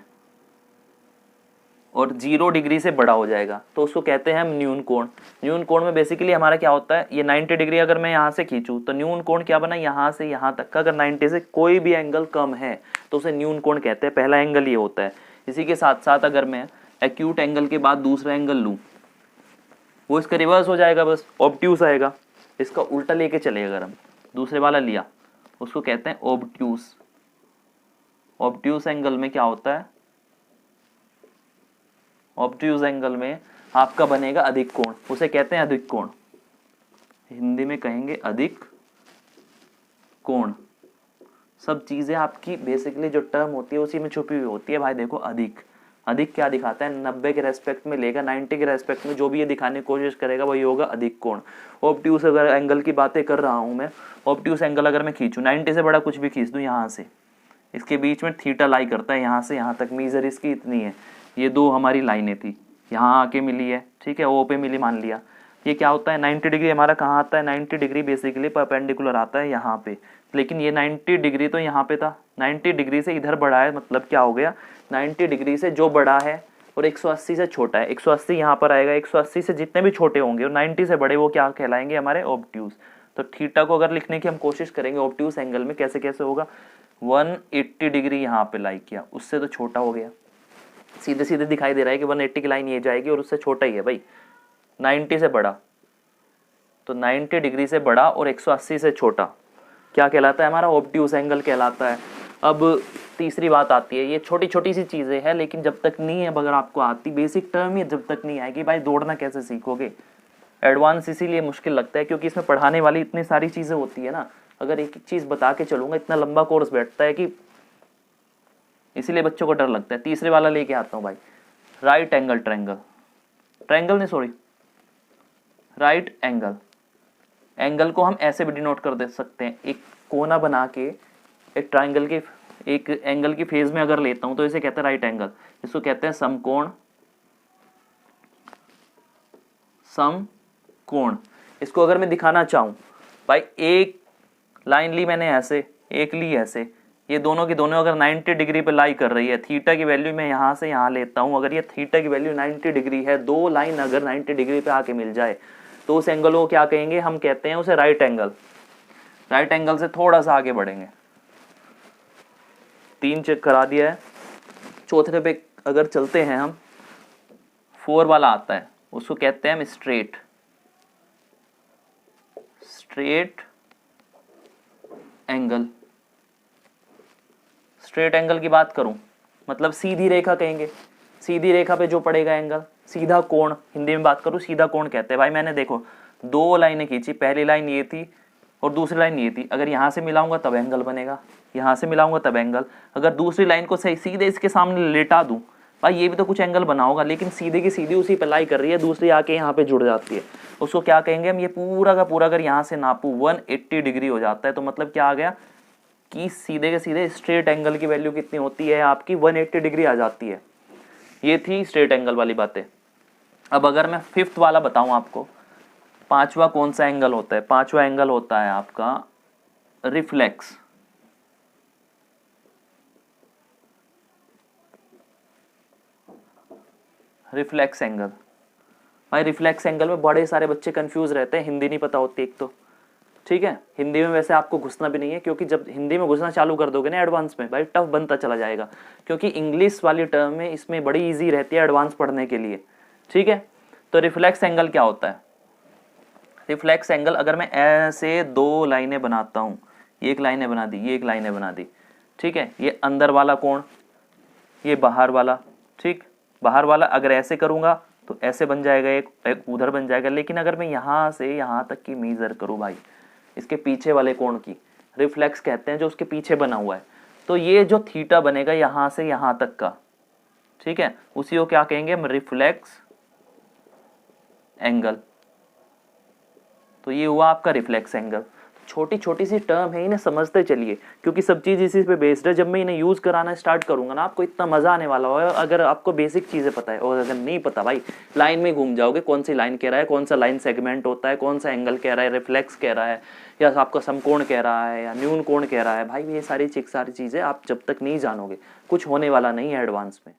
और 0 डिग्री से बड़ा हो जाएगा, तो उसको कहते हैं हम न्यून कोण। न्यून कोण में बेसिकली हमारा क्या होता है, ये 90 डिग्री अगर मैं यहाँ से खींचूँ तो न्यून कोण क्या बना, यहाँ से यहाँ तक का अगर 90 से कोई भी एंगल कम है तो उसे न्यून कोण कहते हैं। पहला एंगल ये होता है। इसी के साथ साथ अगर मैं एक्यूट एंगल के बाद दूसरा एंगल लूँ, वो इसका रिवर्स हो जाएगा, बस ऑब्ट्यूस आएगा। इसका उल्टा लेके चले, अगर हम दूसरे वाला लिया उसको कहते हैं ऑब्ट्यूस। ऑब्ट्यूस एंगल में क्या होता है, ऑब्ट्यूज एंगल में आपका बनेगा अधिक कोण, उसे कहते हैं अधिक कोण। हिंदी में कहेंगे अधिक कोण। सब चीजें आपकी बेसिकली जो टर्म होती है उसी में छुपी हुई होती है। भाई देखो अधिक, अधिक क्या दिखाता है, 90 के रेस्पेक्ट में लेगा, 90 के रेस्पेक्ट में जो भी ये दिखाने की कोशिश करेगा वही होगा अधिक कोण। ऑब्ट्यूस अगर एंगल की बातें कर रहा हूं मैं, ऑब्ट्यूस एंगल अगर मैं खींचूं 90 से बड़ा कुछ भी खींच दूं, यहाँ से इसके बीच में थीटा लाई करता है, यहाँ से यहाँ तक मीजर इसकी इतनी है, ये दो हमारी लाइनें थी, यहाँ आके मिली है, ठीक है, ओ पे मिली मान लिया। ये क्या होता है, 90 डिग्री हमारा कहाँ आता है, 90 डिग्री बेसिकली परपेंडिकुलर आता है यहाँ पे, लेकिन ये 90 डिग्री तो यहाँ पे था, 90 डिग्री से इधर बढ़ा है, मतलब क्या हो गया, 90 डिग्री से जो बड़ा है और 180 से छोटा है, 180 यहाँ पर आएगा, 180 से जितने भी छोटे होंगे और 90 से बड़े वो क्या कहलाएंगे हमारे ऑब्ट्यूज। तो थीटा को अगर लिखने की हम कोशिश करेंगे ऑब्ट्यूस एंगल में, कैसे कैसे होगा, 180 डिग्री यहाँ पे लाई किया, उससे तो छोटा हो गया, सीधे सीधे दिखाई दे रहा है कि 180 की लाइन ये जाएगी और उससे छोटा ही है भाई, 90 से बड़ा, तो 90 डिग्री से बड़ा और 180 से छोटा क्या कहलाता है, हमारा ऑब्ट्यूस एंगल कहलाता है। अब तीसरी बात आती है, ये छोटी छोटी सी चीज़ें हैं लेकिन जब तक नहीं है, अगर आपको आती बेसिक टर्म ही जब तक नहीं आएगी भाई दौड़ना कैसे सीखोगे। एडवांस इसीलिए मुश्किल लगता है क्योंकि इसमें पढ़ाने वाली इतनी सारी चीज़ें होती है ना, अगर एक एक चीज़ बता के चलूँगा इतना लंबा कोर्स बैठता है कि इसीलिए बच्चों को डर लगता है। तीसरे वाला लेके आता हूँ भाई, राइट एंगल ट्रायंगल, ट्रायंगल नहीं सॉरी राइट एंगल। एंगल को हम ऐसे भी डिनोट कर दे सकते हैं, एक कोना बना के एक ट्रायंगल के एक एंगल की फेज में अगर लेता हूं तो इसे कहते हैं राइट एंगल, इसको कहते हैं समकोण, समकोण। इसको अगर मैं दिखाना चाहूं भाई, एक लाइन ली मैंने ऐसे, एक ली ऐसे, ये दोनों की दोनों अगर 90 डिग्री पे लाई कर रही है, थीटा की वैल्यू मैं यहाँ से यहाँ लेता हूँ, अगर ये थीटा की वैल्यू 90 डिग्री है, दो लाइन अगर 90 डिग्री पे आके मिल जाए तो उस एंगल को क्या कहेंगे, हम कहते हैं उसे राइट एंगल। राइट एंगल से थोड़ा सा आगे बढ़ेंगे, 3 चेक करा दिया है, चौथे पे अगर चलते हैं हम, 4 वाला आता है, उसको कहते हैं हम straight, straight angle. Straight angle की बात करूं मतलब सीधी रेखा कहेंगे, सीधी रेखा पे जो पड़ेगा एंगल, सीधा कोण, हिंदी में बात करूं सीधा कोण कहते हैं। भाई मैंने देखो 2 लाइनें खींची, पहली लाइन ये थी और दूसरी लाइन ये थी, अगर यहाँ से मिलाऊंगा तब एंगल बनेगा, यहाँ से मिलाऊंगा तब एंगल। अगर दूसरी लाइन को सही सीधे इसके सामने लेटा दूं, भाई ये भी तो कुछ एंगल बना होगा, लेकिन सीधे की सीधी उसी पे लाई कर रही है, दूसरी आके यहाँ पे जुड़ जाती है, उसको क्या कहेंगे हम, ये पूरा का पूरा अगर यहाँ से नापू 180 डिग्री हो जाता है, तो मतलब क्या आ गया कि सीधे के सीधे स्ट्रेट एंगल की वैल्यू कितनी होती है आपकी, 180 डिग्री आ जाती है। ये थी स्ट्रेट एंगल वाली बातें। अब अगर मैं 5th वाला बताऊं आपको, 5वां कौन सा एंगल होता है, 5वां एंगल होता है आपका रिफ्लेक्स। Reflex angle. भाई रिफ्लेक्स एंगल में बड़े सारे बच्चे कंफ्यूज रहते हैं, हिंदी नहीं पता होती एक तो, ठीक है। हिंदी में वैसे आपको घुसना भी नहीं है, क्योंकि जब हिंदी में घुसना चालू कर दोगे ना एडवांस में, भाई टफ बनता चला जाएगा, क्योंकि इंग्लिश वाली टर्म में इसमें बड़ी इजी रहती है एडवांस पढ़ने के लिए, ठीक है। तो रिफ्लेक्स एंगल क्या होता है, रिफ्लेक्स एंगल अगर मैं ऐसे 2 लाइनें बनाता हूँ, एक लाइनें बना दी, ये एक लाइनें बना दी, ठीक है, ये अंदर वाला कोण, ये बाहर वाला, ठीक, बाहर वाला अगर ऐसे करूँगा तो ऐसे बन जाएगा, एक उधर बन जाएगा, लेकिन अगर मैं यहाँ से यहाँ तक की मेजर करूँ भाई, इसके पीछे वाले कोण की, रिफ्लेक्स कहते हैं जो उसके पीछे बना हुआ है, तो ये जो थीटा बनेगा यहाँ से यहाँ तक का, ठीक है, उसी को क्या कहेंगे हम, रिफ्लेक्स एंगल। तो ये हुआ आपका रिफ्लेक्स एंगल। छोटी छोटी सी टर्म है, इन्हें समझते चलिए, क्योंकि सब चीज़ इसी पे बेस्ड है। जब मैं इन्हें यूज़ कराना स्टार्ट करूंगा ना, आपको इतना मज़ा आने वाला है अगर आपको बेसिक चीज़ें पता है। और अगर नहीं पता भाई, लाइन में घूम जाओगे, कौन सी लाइन कह रहा है, कौन सा लाइन सेगमेंट होता है, कौन सा एंगल कह रहा है, रिफ्लेक्स कह रहा है, या आपका समकोण कह रहा है, या न्यून कोण कह रहा है, भाई ये सारी चीज़ें आप जब तक नहीं जानोगे कुछ होने वाला नहीं है एडवांस में।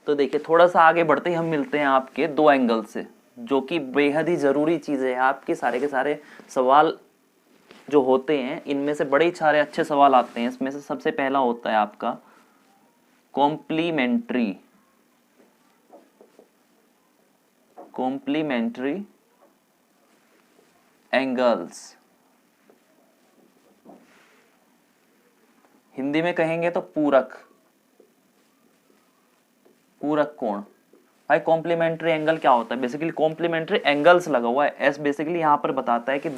तो देखिए थोड़ा सा आगे बढ़ते ही हम मिलते हैं आपके 2 एंगल से, जो कि बेहद ही ज़रूरी चीज़ें हैं। आपके सारे के सारे सवाल जो होते हैं, इनमें से बड़े सारे अच्छे सवाल आते हैं। इसमें से सबसे पहला होता है आपका कॉम्प्लीमेंट्री एंगल्स। हिंदी में कहेंगे तो पूरक कोण। भाई कॉम्प्लीमेंट्री एंगल क्या होता है, बेसिकली कॉम्प्लीमेंट्री एंगल्स लगा हुआ है, एस बेसिकली यहाँ पर बताता है कि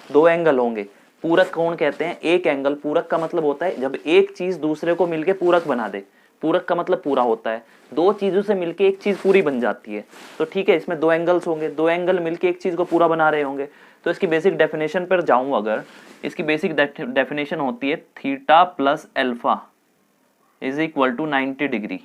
दो एंगल होंगे। पूरक कोण कहते हैं एक एंगल, पूरक का मतलब होता है जब एक चीज दूसरे को मिलके पूरक बना दे। पूरक का मतलब पूरा होता है, 2 चीजों से मिलके एक चीज पूरी बन जाती है। तो ठीक है, इसमें 2 एंगल्स होंगे, 2 एंगल मिलके एक चीज को पूरा बना रहे होंगे। तो इसकी बेसिक डेफिनेशन पर जाऊं अगर, इसकी बेसिक डेफिनेशन होती है theta plus alpha is equal to 90 degree.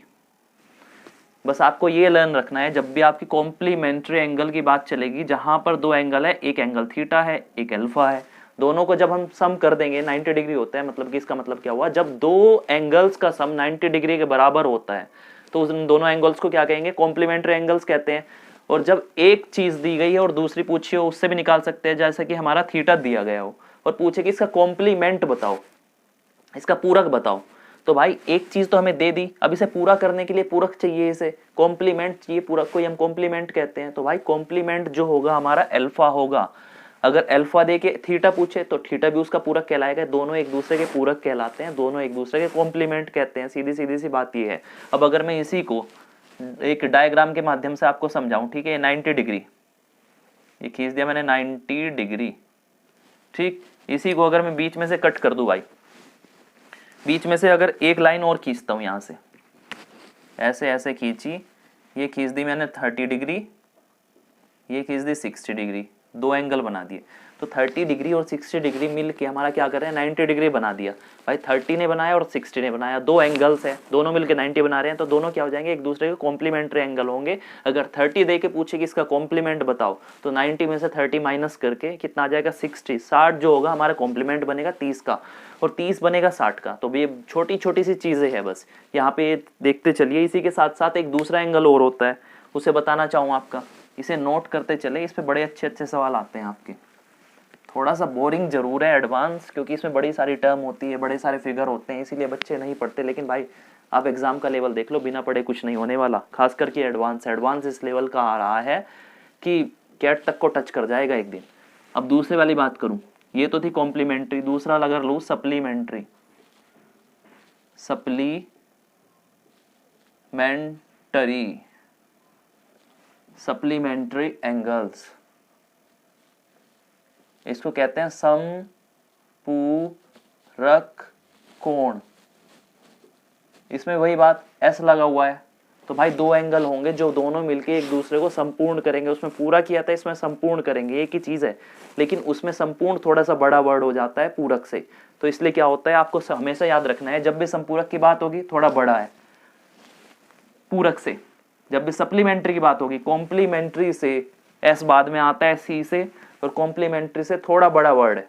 बस आपको ये लर्न रखना है, जब भी आपकी कॉम्प्लीमेंट्री एंगल की बात चलेगी, जहां पर 2 एंगल है, एक एंगल थीटा है, एक अल्फा है, दोनों को जब हम सम कर देंगे 90 डिग्री होता है। मतलब कि इसका मतलब क्या हुआ, जब 2 एंगल्स का सम 90 डिग्री के बराबर होता है तो उन दोनों एंगल्स को क्या कहेंगे, कॉम्प्लीमेंट्री एंगल्स कहते हैं। और जब एक चीज दी गई है और दूसरी पूछी हो उससे भी निकाल सकते हैं, जैसे कि हमारा थीटा दिया गया हो और पूछे कि इसका कॉम्प्लीमेंट बताओ, इसका पूरक बताओ, तो भाई एक चीज तो हमें दे दी, अब इसे पूरा करने के लिए पूरक चाहिए, इसे कॉम्प्लीमेंट चाहिए, पूरक को ही हम कॉम्प्लीमेंट कहते हैं। तो भाई कॉम्प्लीमेंट जो होगा हमारा अल्फा होगा। अगर अल्फा दे के थीटा पूछे तो थीटा भी उसका पूरक कहलाएगा। दोनों एक दूसरे के पूरक कहलाते हैं, दोनों एक दूसरे के कॉम्प्लीमेंट कहते हैं। सीधी सीधी सी बात ये है। अब अगर मैं इसी को एक डायग्राम के माध्यम से आपको समझाऊं, ठीक है, 90 डिग्री ये खींच दिया मैंने 90 डिग्री, ठीक। इसी को अगर मैं बीच में से कट कर दूं भाई, बीच में से अगर एक लाइन और खींचता हूं यहां से, ऐसे ऐसे खींची, ये खींच दी मैंने 30 डिग्री, ये खींच दी 60 डिग्री, दो एंगल बना दिए। तो 30 डिग्री और 60 डिग्री मिल के हमारा क्या कर रहे हैं, 90 डिग्री बना दिया। भाई 30 ने बनाया और 60 ने बनाया, दो एंगल्स है, दोनों मिलके 90 बना रहे हैं, तो दोनों क्या हो जाएंगे, एक दूसरे के कॉम्प्लीमेंट्री एंगल होंगे। अगर 30 दे के पूछे कि इसका कॉम्प्लीमेंट बताओ, तो 90 में से 30 माइनस करके कितना आ जाएगा, 60। 60 जो होगा हमारा कॉम्प्लीमेंट बनेगा 30 का, और 30 बनेगा 60 का। तो ये छोटी छोटी सी चीजें हैं बस, यहाँ पे देखते चलिए। इसी के साथ साथ एक दूसरा एंगल और होता है, उसे बताना चाहूँ आपका, इसे नोट करते चले। इस पे बड़े अच्छे अच्छे सवाल आते हैं आपके। थोड़ा सा बोरिंग जरूर है एडवांस, क्योंकि इसमें बड़ी सारी टर्म होती है, बड़े सारे फिगर होते हैं, इसीलिए बच्चे नहीं पढ़ते। लेकिन भाई आप एग्जाम का लेवल देख लो, बिना पढ़े कुछ नहीं होने वाला। खास करके एडवांस इस लेवल का आ रहा है कि कैट तक को टच कर जाएगा एक दिन। अब दूसरे वाली बात करूं, ये तो थी कॉम्प्लीमेंट्री। दूसरा अगर लूं सप्लीमेंट्री, सप्लीमेंट्री एंगल्स, इसको कहते हैं समपूरक कोण। इसमें वही बात, एस लगा हुआ है, तो भाई दो एंगल होंगे जो दोनों मिलके एक दूसरे को संपूर्ण करेंगे। उसमें पूरा किया था, इसमें संपूर्ण करेंगे, एक ही चीज है, लेकिन उसमें संपूर्ण थोड़ा सा बड़ा वर्ड हो जाता है पूरक से। तो इसलिए क्या होता है, आपको हमेशा याद रखना है, जब भी संपूरक की बात होगी थोड़ा बड़ा है पूरक से, जब भी सप्लीमेंट्री की बात होगी, कॉम्प्लीमेंट्री से एस बाद में आता है सी से, और कॉम्प्लीमेंट्री से थोड़ा बड़ा वर्ड है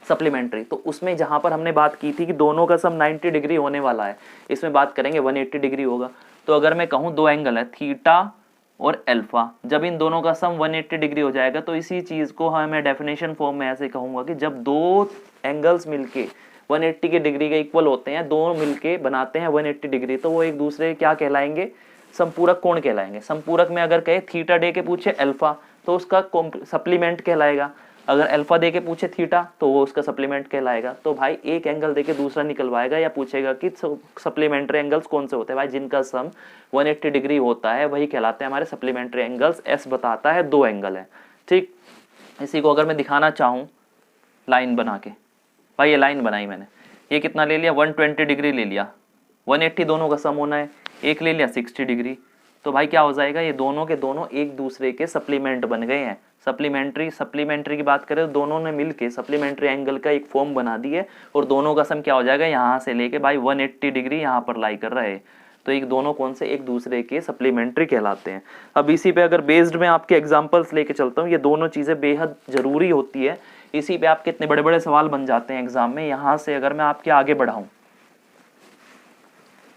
सप्लीमेंट्री। तो उसमें जहां पर हमने बात की थी कि दोनों का सम 90 डिग्री होने वाला है, इसमें बात करेंगे 180 डिग्री होगा। तो अगर मैं कहूं दो एंगल है थीटा और अल्फा, जब इन दोनों का सम 180 डिग्री हो जाएगा, तो इसी चीज को मैं डेफिनेशन फॉर्म में ऐसे कहूंगा कि जब दो एंगल्स मिलके 180 के डिग्री के इक्वल होते हैं, दोनों मिलके बनाते हैं 180 डिग्री, तो वो एक दूसरे क्या कहलाएंगे, संपूरक कोण कहलाएंगे। संपूरक में अगर कहे थीटा दे के पूछे अल्फा, तो उसका सप्लीमेंट कहलाएगा। अगर अल्फा दे के पूछे थीटा, तो वो उसका सप्लीमेंट कहलाएगा। तो भाई एक एंगल दे के दूसरा निकलवाएगा, या पूछेगा कि सप्लीमेंट्री एंगल्स कौन से होते हैं, भाई जिनका सम 180 डिग्री होता है वही कहलाते हैं हमारे सप्लीमेंट्री एंगल्स। एस बताता है दो एंगल है, ठीक। इसी को अगर मैं दिखाना चाहूँ लाइन बना के, भाई ये लाइन बनाई मैंने, ये कितना ले लिया, 120 डिग्री ले लिया, 180 दोनों का सम होना है, एक ले लिया 60 डिग्री। तो भाई क्या हो जाएगा, ये दोनों के दोनों एक दूसरे के सप्लीमेंट बन गए हैं। सप्लीमेंट्री की बात करें तो दोनों ने मिलके सप्लीमेंट्री एंगल का एक फॉर्म बना दी है, और दोनों का सम क्या हो जाएगा, यहाँ से लेके भाई 180 डिग्री यहाँ पर लाई कर रहे हैं। तो एक दोनों कौन से, एक दूसरे के सप्लीमेंट्री कहलाते हैं। अब इसी पे अगर बेस्ड में आपके एग्जांपल्स लेके चलता हूँ, ये दोनों चीजें बेहद जरूरी होती है, इसी पे आपके इतने बड़े बड़े सवाल बन जाते हैं एग्जाम में। यहाँ से अगर मैं आपके आगे बढ़ाऊं,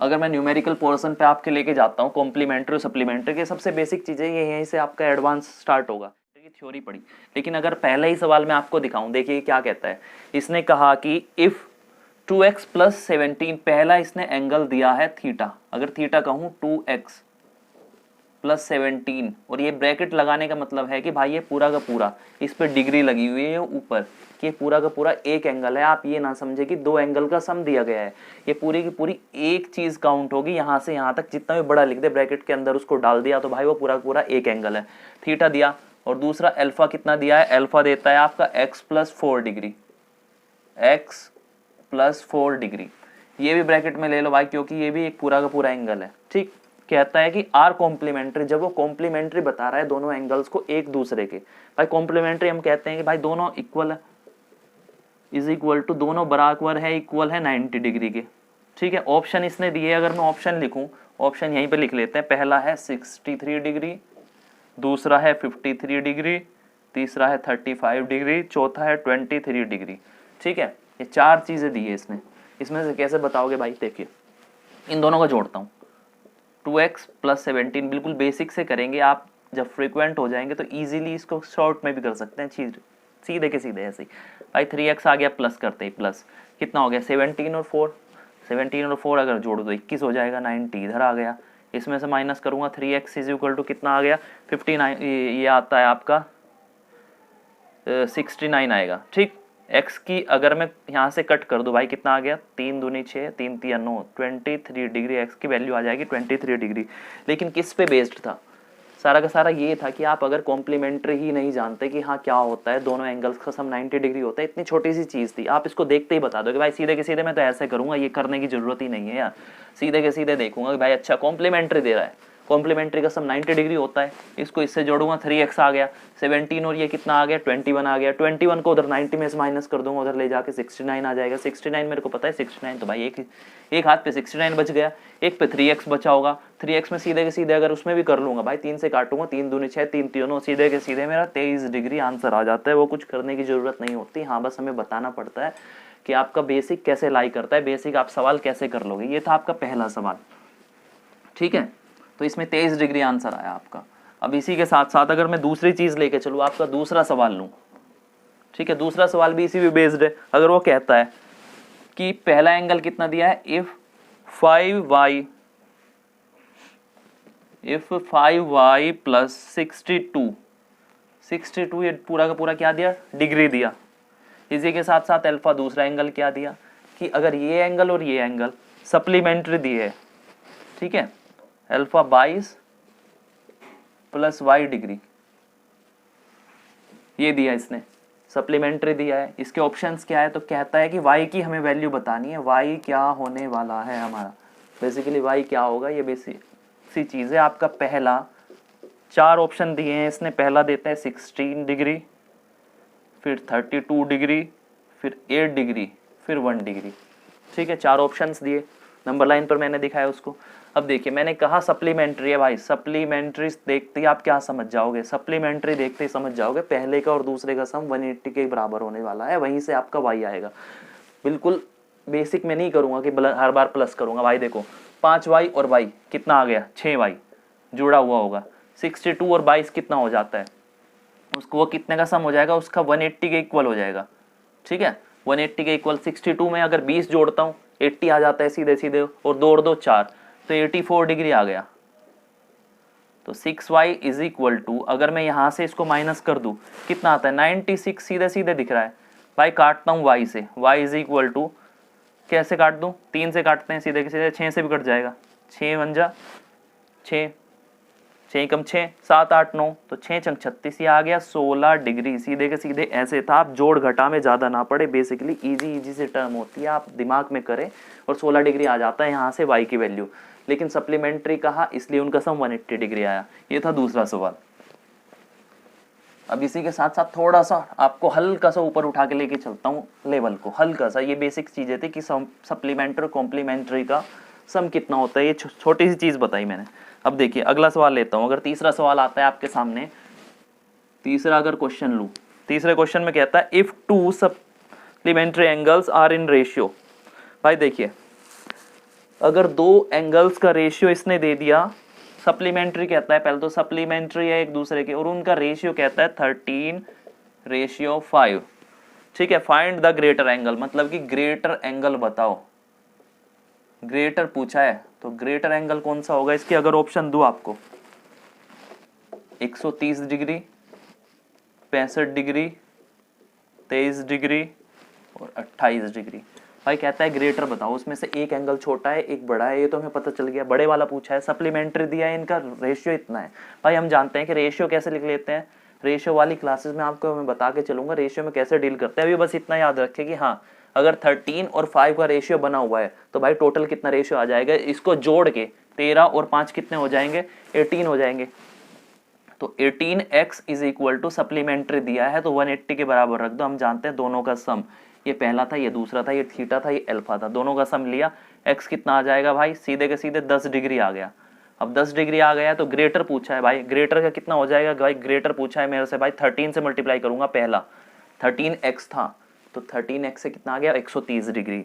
अगर मैं न्यूमेरिकल पोर्शन पे आपके लेके जाता हूँ, कॉम्प्लीमेंट्री और सप्लीमेंट्री के सबसे बेसिक चीजें ये यहीं से आपका एडवांस स्टार्ट होगा। थ्योरी पढ़ी, लेकिन अगर पहले ही सवाल में आपको दिखाऊं, देखिए क्या कहता है। इसने कहा कि इफ 2x + 17, पहला इसने एंगल दिया है थीटा, अगर थीटा कहूं 2x + 17, और ये ब्रैकेट लगाने का मतलब है कि भाई ये पूरा का पूरा, इस पे डिग्री लगी हुई है ऊपर, कि पूरा का पूरा एक एंगल है। आप ये ना समझे कि दो एंगल का सम दिया गया है, ये पूरी की पूरी एक चीज काउंट होगी, यहाँ से यहाँ तक जितना भी बड़ा लिख दे ब्रैकेट के अंदर उसको डाल दिया, तो भाई वो पूरा का पूरा एक एंगल है। थीटा दिया, और दूसरा अल्फा कितना दिया है, अल्फा देता है आपका x + 4 डिग्री, x + 4 डिग्री, ये भी ब्रैकेट में ले लो भाई, क्योंकि ये भी एक पूरा का पूरा एंगल है, ठीक। कहता है कि आर कॉम्प्लीमेंट्री, जब वो कॉम्प्लीमेंट्री बता रहा है दोनों एंगल्स को एक दूसरे के, भाई कॉम्प्लीमेंट्री हम कहते हैं कि भाई दोनों इक्वल है, इज इक्वल टू, दोनों बराबर है, इक्वल है 90 डिग्री के, ठीक है। ऑप्शन इसने दिए, अगर मैं ऑप्शन लिखूं, ऑप्शन यहीं पे लिख लेते हैं। पहला है 63 डिग्री, दूसरा है 53 डिग्री, तीसरा है 35 डिग्री, चौथा है 23 डिग्री, ठीक है। ये चार चीजें दी है इसने, इसमें से कैसे बताओगे भाई, देखिए इन दोनों को जोड़ता हूँ। 2x + 17 बिल्कुल बेसिक से करेंगे आप, जब फ्रीक्वेंट हो जाएंगे तो ईजिली इसको शॉर्ट में भी कर सकते हैं, चीज सीधे के सीधे ऐसे ही। भाई 3x आ गया, प्लस करते ही प्लस कितना हो गया 17 और 4, 17 और 4 अगर जोड़ दो 21 हो जाएगा, 90 इधर आ गया। इसमें से माइनस करूँगा 3x इज इक्वल टू कितना आ गया 59, ये आता है आपका 69 आएगा। ठीक, x की अगर मैं यहाँ से कट कर दूँ भाई कितना आ गया 3 दूनी 6, 3 3 9, 23 डिग्री x की वैल्यू आ जाएगी 23 डिग्री। लेकिन किस पे बेस्ड था, सारा का सारा ये था कि आप अगर कॉम्प्लीमेंट्री ही नहीं जानते कि हाँ क्या होता है, दोनों एंगल्स का सम 90 डिग्री होता है, इतनी छोटी सी चीज़ थी, आप इसको देखते ही बता दो कि भाई सीधे के सीधे मैं तो ऐसे करूँगा, ये करने की जरूरत ही नहीं है यार, सीधे के सीधे देखूंगा कि भाई अच्छा कॉम्प्लीमेंट्री दे रहा है, कॉम्प्लीमेंट्री का सम 90 डिग्री होता है, इसको इससे जोड़ूंगा 3x आ गया 17 और ये कितना आ गया 21 आ गया, 21 को उधर 90 में से माइनस कर दूंगा, उधर ले जाके 69 आ जाएगा। 69 मेरे को पता है 69, तो भाई एक हाथ पे 69 बच गया, एक पे 3x बचा होगा, 3x में सीधे के सीधे अगर उसमें भी कर लूंगा भाई 3 से काटूंगा, 3 दूनी 6, 3 3 9, सीधे के सीधे मेरा 23 डिग्री आंसर आ जाता है। वो कुछ करने की जरूरत नहीं होती, हाँ बस हमें बताना पड़ता है कि आपका बेसिक कैसे लाई करता है, बेसिक आप सवाल कैसे कर लोगे। ये था आपका पहला सवाल, ठीक है, तो इसमें 23 डिग्री आंसर आया आपका। अब इसी के साथ साथ अगर मैं दूसरी चीज लेके चलूँ, आपका दूसरा सवाल लूँ, ठीक है, दूसरा सवाल भी इसी पे बेस्ड है। अगर वो कहता है कि पहला एंगल कितना दिया है, इफ 5y प्लस 62 ये पूरा का पूरा क्या दिया डिग्री दिया। इसी के साथ साथ अल्फा दूसरा एंगल क्या दिया कि अगर ये एंगल और ये एंगल सप्लीमेंट्री दिए है, ठीक है, अल्फा 22 प्लस y डिग्री ये दिया इसने, सप्लीमेंट्री दिया है। इसके ऑप्शंस क्या है, तो कहता है कि y की हमें वैल्यू बतानी है, y क्या होने वाला है हमारा, बेसिकली y क्या होगा, ये बेसिक सी चीज़ है। आपका पहला 4 ऑप्शन दिए हैं इसने, पहला देता है 16 डिग्री, फिर 32 डिग्री, फिर 8 डिग्री, फिर 1 डिग्री, ठीक है, 4 ऑप्शंस दिए, नंबर लाइन पर मैंने दिखाया उसको। अब देखिए मैंने कहा सप्लीमेंट्री है भाई, सप्लीमेंट्री देखते ही आप क्या समझ जाओगे, सप्लीमेंट्री देखते ही समझ जाओगे पहले का और दूसरे का सम 180 के बराबर होने वाला है, वहीं से आपका y आएगा। बिल्कुल बेसिक में नहीं करूंगा कि हर बार प्लस करूंगा। भाई देखो 5y और y कितना आ गया 6y जुड़ा हुआ होगा, 62 और 22 कितना हो जाता है, उसको वो कितने का सम हो जाएगा, उसका 180 के इक्वल हो जाएगा, ठीक है, 180 के इक्वल। 62 में अगर 20 जोड़ता हूँ 80 आ जाता है सीधे सीधे, और 2 और 2 4, तो 84 डिग्री आ गया। तो 6y इज इक्वल टू, अगर मैं यहाँ से इसको माइनस कर दूँ कितना आता है 96, सीधे सीधे दिख रहा है भाई। काटता हूँ y से, y इज इक्वल टू कैसे काट दूँ, 3 से काटते हैं सीधे सीधे, 6 से भी कट जाएगा, 6 1 जा 6, 6 कम 6 7 8 9, तो 6 चंग 36 ये आ गया 16 डिग्री, सीधे के सीधे ऐसे था। आप जोड़ घटा में ज़्यादा ना पड़े, बेसिकली इजी से टर्म होती है, आप दिमाग में करें और 16 डिग्री आ जाता है यहाँ से y की वैल्यू। लेकिन सप्लीमेंट्री कहा इसलिए उनका सम 180 डिग्री आया। ये था दूसरा सवाल। अब इसी के साथ साथ थोड़ा सा आपको हल्का सा ऊपर उठा के लेके चलता हूँ लेवल को, हल्का सा। ये बेसिक चीज़ें थी कि सप्लीमेंट्री कॉम्प्लीमेंट्री का सम कितना होता है, ये छोटी सी चीज़ बताई मैंने। अब देखिए अगला सवाल लेता हूँ। अगर तीसरा सवाल आता है आपके सामने, तीसरा अगर क्वेश्चन लूँ, तीसरे क्वेश्चन में कहता है if 2 supplementary angles are in ratio. भाई देखिए अगर 2 एंगल्स का रेशियो इसने दे दिया, सप्लीमेंट्री कहता है, पहले तो सप्लीमेंट्री है एक दूसरे के, और उनका रेशियो कहता है 13:5, ठीक है। फाइंड द ग्रेटर एंगल, मतलब कि ग्रेटर एंगल बताओ, ग्रेटर पूछा है तो ग्रेटर एंगल कौन सा होगा इसके। अगर ऑप्शन दूं आपको 130 डिग्री, 65 डिग्री, 23 डिग्री और 28 डिग्री। भाई कहता है ग्रेटर बताओ, उसमें से एक एंगल छोटा है एक बड़ा है, ये तो हमें पता चल गया, बड़े वाला पूछा है, सप्लीमेंट्री दिया है, इनका रेशियो इतना है। भाई हम जानते हैं कि रेशियो कैसे लिख लेते हैं, रेशियो वाली क्लासेस में आपको मैं बता के चलूंगा रेशियो में कैसे डील करते हैं। अभी बस इतना याद रखें कि हाँ अगर 13 और 5 का रेशियो बना हुआ है तो भाई टोटल कितना रेशियो आ जाएगा, इसको जोड़ के 13 और 5 कितने हो जाएंगे, 18 हो जाएंगे। तो 18x is equal to supplementary दिया है तो 180 के बराबर रख दो। हम जानते हैं दोनों का सम, ये पहला था ये दूसरा था, ये थीटा था ये अल्फा था, दोनों का सम लिया, x कितना आ जाएगा भाई, सीधे के सीधे 10 डिग्री आ गया। अब 10 डिग्री आ गया तो ग्रेटर पूछा है भाई, ग्रेटर का कितना हो जाएगा भाई, ग्रेटर पूछा है मेरे से भाई 13 से मल्टीप्लाई करूंगा, पहला 13x था तो 13x से कितना आ गया 130 डिग्री,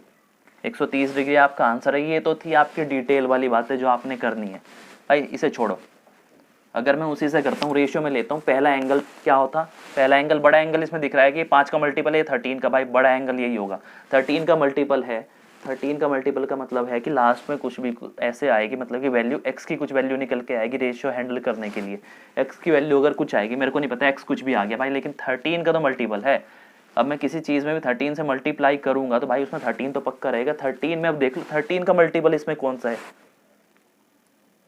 130 डिग्री आपका आंसर है। ये तो थी आपकी डिटेल वाली बातें जो आपने करनी है। भाई इसे छोड़ो, अगर मैं उसी से करता हूँ, रेशियो में लेता हूँ, पहला एंगल क्या होता, पहला एंगल बड़ा एंगल इसमें दिख रहा है कि 5 का मल्टीपल है 13 का, भाई बड़ा एंगल यही होगा, 13 का मल्टीपल है, 13 का मल्टीपल का मतलब है कि लास्ट में कुछ भी ऐसे आएगी, मतलब कि वैल्यू x की कुछ वैल्यू निकल के आएगी रेशियो हैंडल करने के लिए, x की वैल्यू अगर कुछ आएगी, मेरे को नहीं पता x कुछ भी आ गया भाई, लेकिन 13 का तो मल्टीपल है। अब मैं किसी चीज़ में भी 13 से मल्टीप्लाई करूंगा तो भाई उसमें 13 तो पक्का रहेगा। 13 में अब देख लो 13 का मल्टीपल इसमें कौन सा है,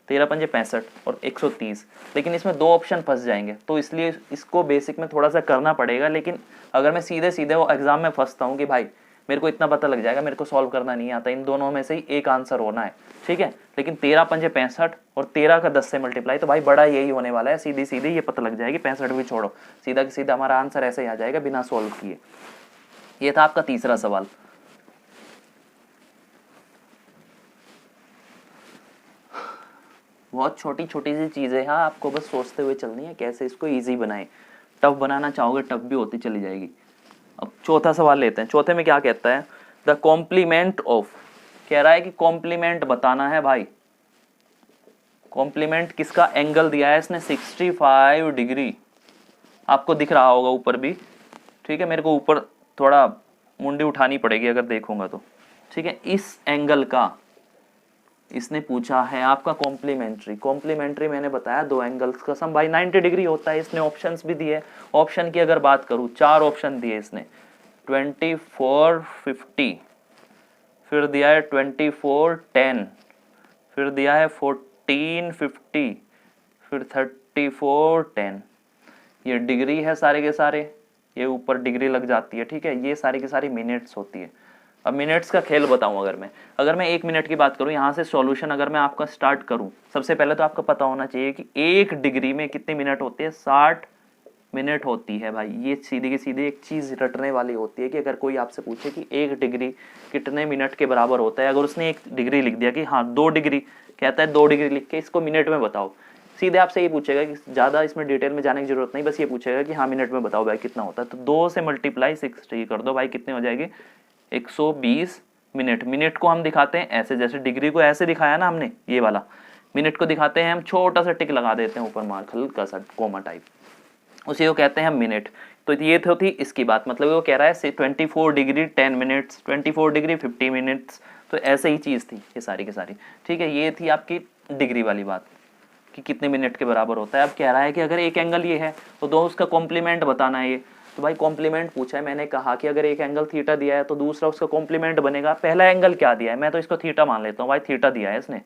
13 पंजे 65 और 130, लेकिन इसमें दो ऑप्शन फंस जाएंगे, तो इसलिए इसको बेसिक में थोड़ा सा करना पड़ेगा। लेकिन अगर मैं सीधे सीधे वो एग्जाम में फंसता हूँ कि भाई मेरे को इतना पता लग जाएगा, मेरे को सॉल्व करना नहीं आता, इन दोनों में से ही एक आंसर होना है, ठीक है। लेकिन 13 पंजे 65 और 13 का 10 से मल्टीप्लाई, तो भाई बड़ा यही होने वाला है, सीधी सीधी ये पता लग जाएगी, 65 भी छोड़ो, सीधा सीधा हमारा आंसर ऐसे ही आ जाएगा बिना सॉल्व किए। ये था आपका तीसरा सवाल। बहुत छोटी छोटी सी चीजें हैं, आपको बस सोचते हुए चलनी है कैसे इसको इजी बनाएं। टफ बनाना चाहोगे टफ भी होती चली जाएगी। अब चौथा सवाल लेते हैं। चौथे में क्या कहता है, द कॉम्प्लीमेंट ऑफ, कह रहा है कि कॉम्प्लीमेंट बताना है भाई। कॉम्प्लीमेंट किसका, एंगल दिया है इसने 65 डिग्री, आपको दिख रहा होगा ऊपर भी, ठीक है। मेरे को ऊपर थोड़ा मुंडी उठानी पड़ेगी अगर देखूंगा तो, ठीक है। इस एंगल का इसने पूछा है आपका कॉम्प्लीमेंट्री। कॉम्प्लीमेंट्री मैंने बताया दो एंगल्स का सम भाई 90 डिग्री होता है। इसने ऑप्शंस भी दिए, ऑप्शन की अगर बात करूं 4 ऑप्शन दिए इसने, 24 50, फिर दिया है 24 10, फिर दिया है 14 50, फिर 34 10। ये डिग्री है सारे के सारे, ये ऊपर डिग्री लग जाती है, ठीक है। ये सारी की सारी मिनट्स होती है। अब मिनट्स का खेल बताऊं, अगर मैं 1 मिनट की बात करूं, यहाँ से सॉल्यूशन अगर मैं आपका स्टार्ट करूं, सबसे पहले तो आपको पता होना चाहिए कि 1 डिग्री में कितने मिनट होते हैं, 60 मिनट होती है भाई। ये सीधी की सीधी एक चीज रटने वाली होती है कि अगर कोई आपसे पूछे कि 1 डिग्री कितने मिनट के बराबर होता है, अगर उसने 1 डिग्री लिख दिया कि हाँ 2 डिग्री, कहता है 2 डिग्री लिख के इसको मिनट में बताओ, सीधे आपसे ये पूछेगा कि ज़्यादा इसमें डिटेल में जाने की जरूरत नहीं, बस ये पूछेगा कि हाँ मिनट में बताओ भाई कितना होता है। तो 2 से मल्टीप्लाई 60 कर दो भाई, कितने हो जाएगी 120 मिनट। मिनट को हम दिखाते हैं ऐसे, जैसे डिग्री को ऐसे दिखाया ना हमने, ये वाला मिनट को दिखाते हैं हम छोटा सा टिक लगा देते हैं ऊपर मार्क, हल्का सा कोमा टाइप, उसी को कहते हैं मिनट। तो ये तो थी इसकी बात, मतलब वो कह रहा है 24 डिग्री 10 मिनट्स, 24 डिग्री 50 मिनट्स, तो ऐसे ही चीज़ थी ये सारी की सारी, ठीक है। ये थी आपकी डिग्री वाली बात कि कितने मिनट के बराबर होता है। अब कह रहा है कि अगर एक एंगल ये है तो दो उसका कॉम्प्लीमेंट बताना है। ये तो भाई कॉम्प्लीमेंट पूछा है, मैंने कहा कि अगर एक एंगल थीटा दिया है तो दूसरा उसका कॉम्प्लीमेंट बनेगा। पहला एंगल क्या दिया है, मैं तो इसको थीटा मान लेता हूँ भाई, थीटा दिया है इसने,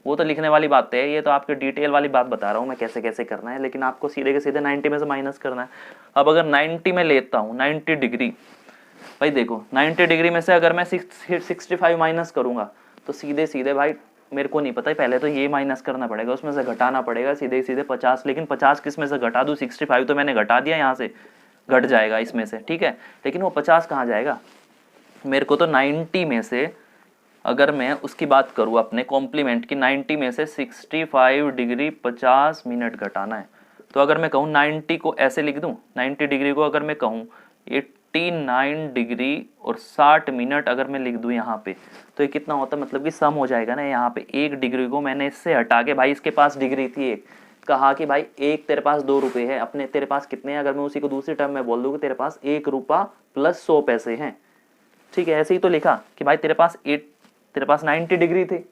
वो तो लिखने वाली बात है, ये तो आपके डिटेल वाली बात बता रहा हूँ मैं कैसे कैसे करना है, लेकिन आपको सीधे के सीधे 90 में से माइनस करना है। अब अगर 90 में लेता हूँ 90 डिग्री, भाई देखो 90 डिग्री में से अगर मैं 65 माइनस करूंगा तो सीधे सीधे भाई मेरे को नहीं पता है, पहले तो ये माइनस करना पड़ेगा, उसमें से घटाना पड़ेगा सीधे सीधे 50, लेकिन 50 किस में से घटा दूं, 65 तो मैंने घटा दिया, यहाँ से घट जाएगा इसमें से, ठीक है। लेकिन वो 50 कहाँ जाएगा, मेरे को तो 90 में से अगर मैं उसकी बात करूँ अपने कॉम्प्लीमेंट की, 90 में से 65 डिग्री 50 मिनट घटाना है। तो अगर मैं कहूँ 90 को ऐसे लिख दूँ, 90 डिग्री को अगर मैं कहूँ 89 डिग्री और 60 मिनट अगर मैं लिख दूँ यहाँ पे, तो ये कितना होता है, मतलब कि सम हो जाएगा ना यहाँ पे। 1 डिग्री को मैंने इससे हटा के, भाई इसके पास डिग्री थी एक, कहा कि भाई एक तेरे पास 2 रुपये है, अपने तेरे पास कितने हैं, अगर मैं उसी को दूसरी टर्म में बोल दूँ कि तेरे पास 1 रुपया प्लस 100 पैसे हैं, ठीक है। ऐसे ही तो लिखा कि भाई तेरे पास 90 डिग्री थी,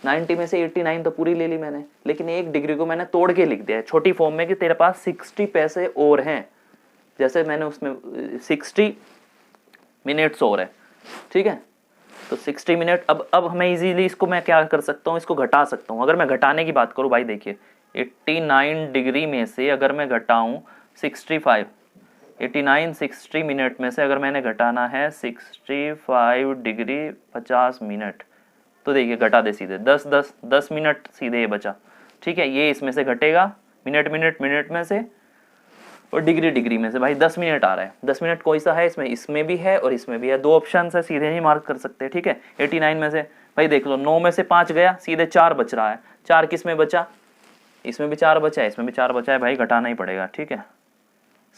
90 में से 89 तो पूरी ले ली मैंने, लेकिन 1 डिग्री को मैंने तोड़ के लिख दिया है छोटी फॉर्म में कि तेरे पास 60 पैसे और हैं, जैसे मैंने उसमें 60 मिनट्स और है, ठीक है। तो 60 मिनट, अब हमें इजीली इसको मैं क्या कर सकता हूँ, इसको घटा सकता हूँ। अगर मैं घटाने की बात करूँ भाई देखिए 89 डिग्री में से अगर मैं घटाऊँ 65, 89 60 मिनट में से अगर मैंने घटाना है 65 डिग्री 50 मिनट, तो देखिए घटा दे सीधे 10 मिनट सीधे ये बचा, ठीक है। ये इसमें से घटेगा मिनट में से, और डिग्री में से भाई 10 मिनट आ रहा है। 10 मिनट कोई सा है इसमें भी है और इसमें भी है, 2 ऑप्शन है, सीधे ही मार्क कर सकते हैं, ठीक है। 89 में से भाई देख लो 9 में से 5 गया, सीधे 4 बच रहा है। 4 किस में बचा, इसमें भी 4 बचा है, इसमें भी 4 बचा है, भाई घटाना ही पड़ेगा, ठीक है।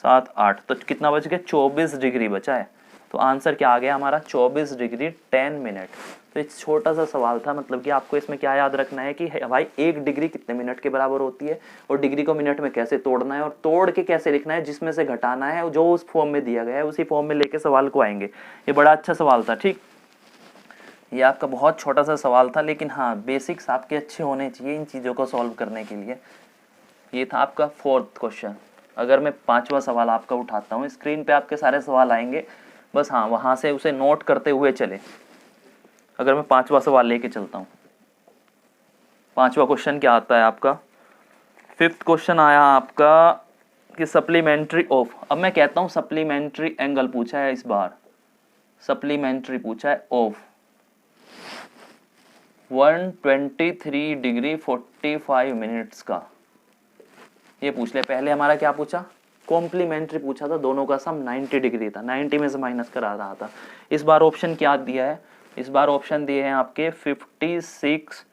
7 8 तो कितना बच गया, 24 डिग्री बचा है। तो आंसर क्या आ गया हमारा 24 डिग्री 10 मिनट। तो एक छोटा सा सवाल था, मतलब कि आपको इसमें क्या याद रखना है कि भाई 1 डिग्री कितने मिनट के बराबर होती है और डिग्री को मिनट में कैसे तोड़ना है और तोड़ के कैसे लिखना है, जिसमें से घटाना है, जो उस फॉर्म में दिया गया है उसी फॉर्म में लेके सवाल को आएंगे। ये बड़ा अच्छा सवाल था। ठीक, ये आपका बहुत छोटा सा सवाल था, लेकिन हाँ बेसिक्स आपके अच्छे होने चाहिए इन चीज़ों को सॉल्व करने के लिए। ये था आपका 4th क्वेश्चन। अगर मैं 5वां सवाल आपका उठाता हूँ, स्क्रीन पे आपके सारे सवाल आएंगे, बस हाँ वहाँ से उसे नोट करते हुए चले। अगर मैं 5वां सवाल लेके चलता हूँ, 5वां क्वेश्चन क्या आता है आपका, 5th क्वेश्चन आया आपका कि सप्लीमेंट्री ऑफ, अब मैं कहता हूँ सप्लीमेंट्री एंगल पूछा है इस बार, सप्लीमेंट्री पूछा है ऑफ 123 डिग्री 45 मिनट्स का, ये पूछ ले। पहले हमारा क्या पूछा, कॉम्प्लीमेंट्री पूछा था, दोनों का सम 90 डिग्री था, 90 में से माइनस करा रहा था। इस बार ऑप्शन क्या दिया है, इस बार ऑप्शन दिए हैं आपके 56,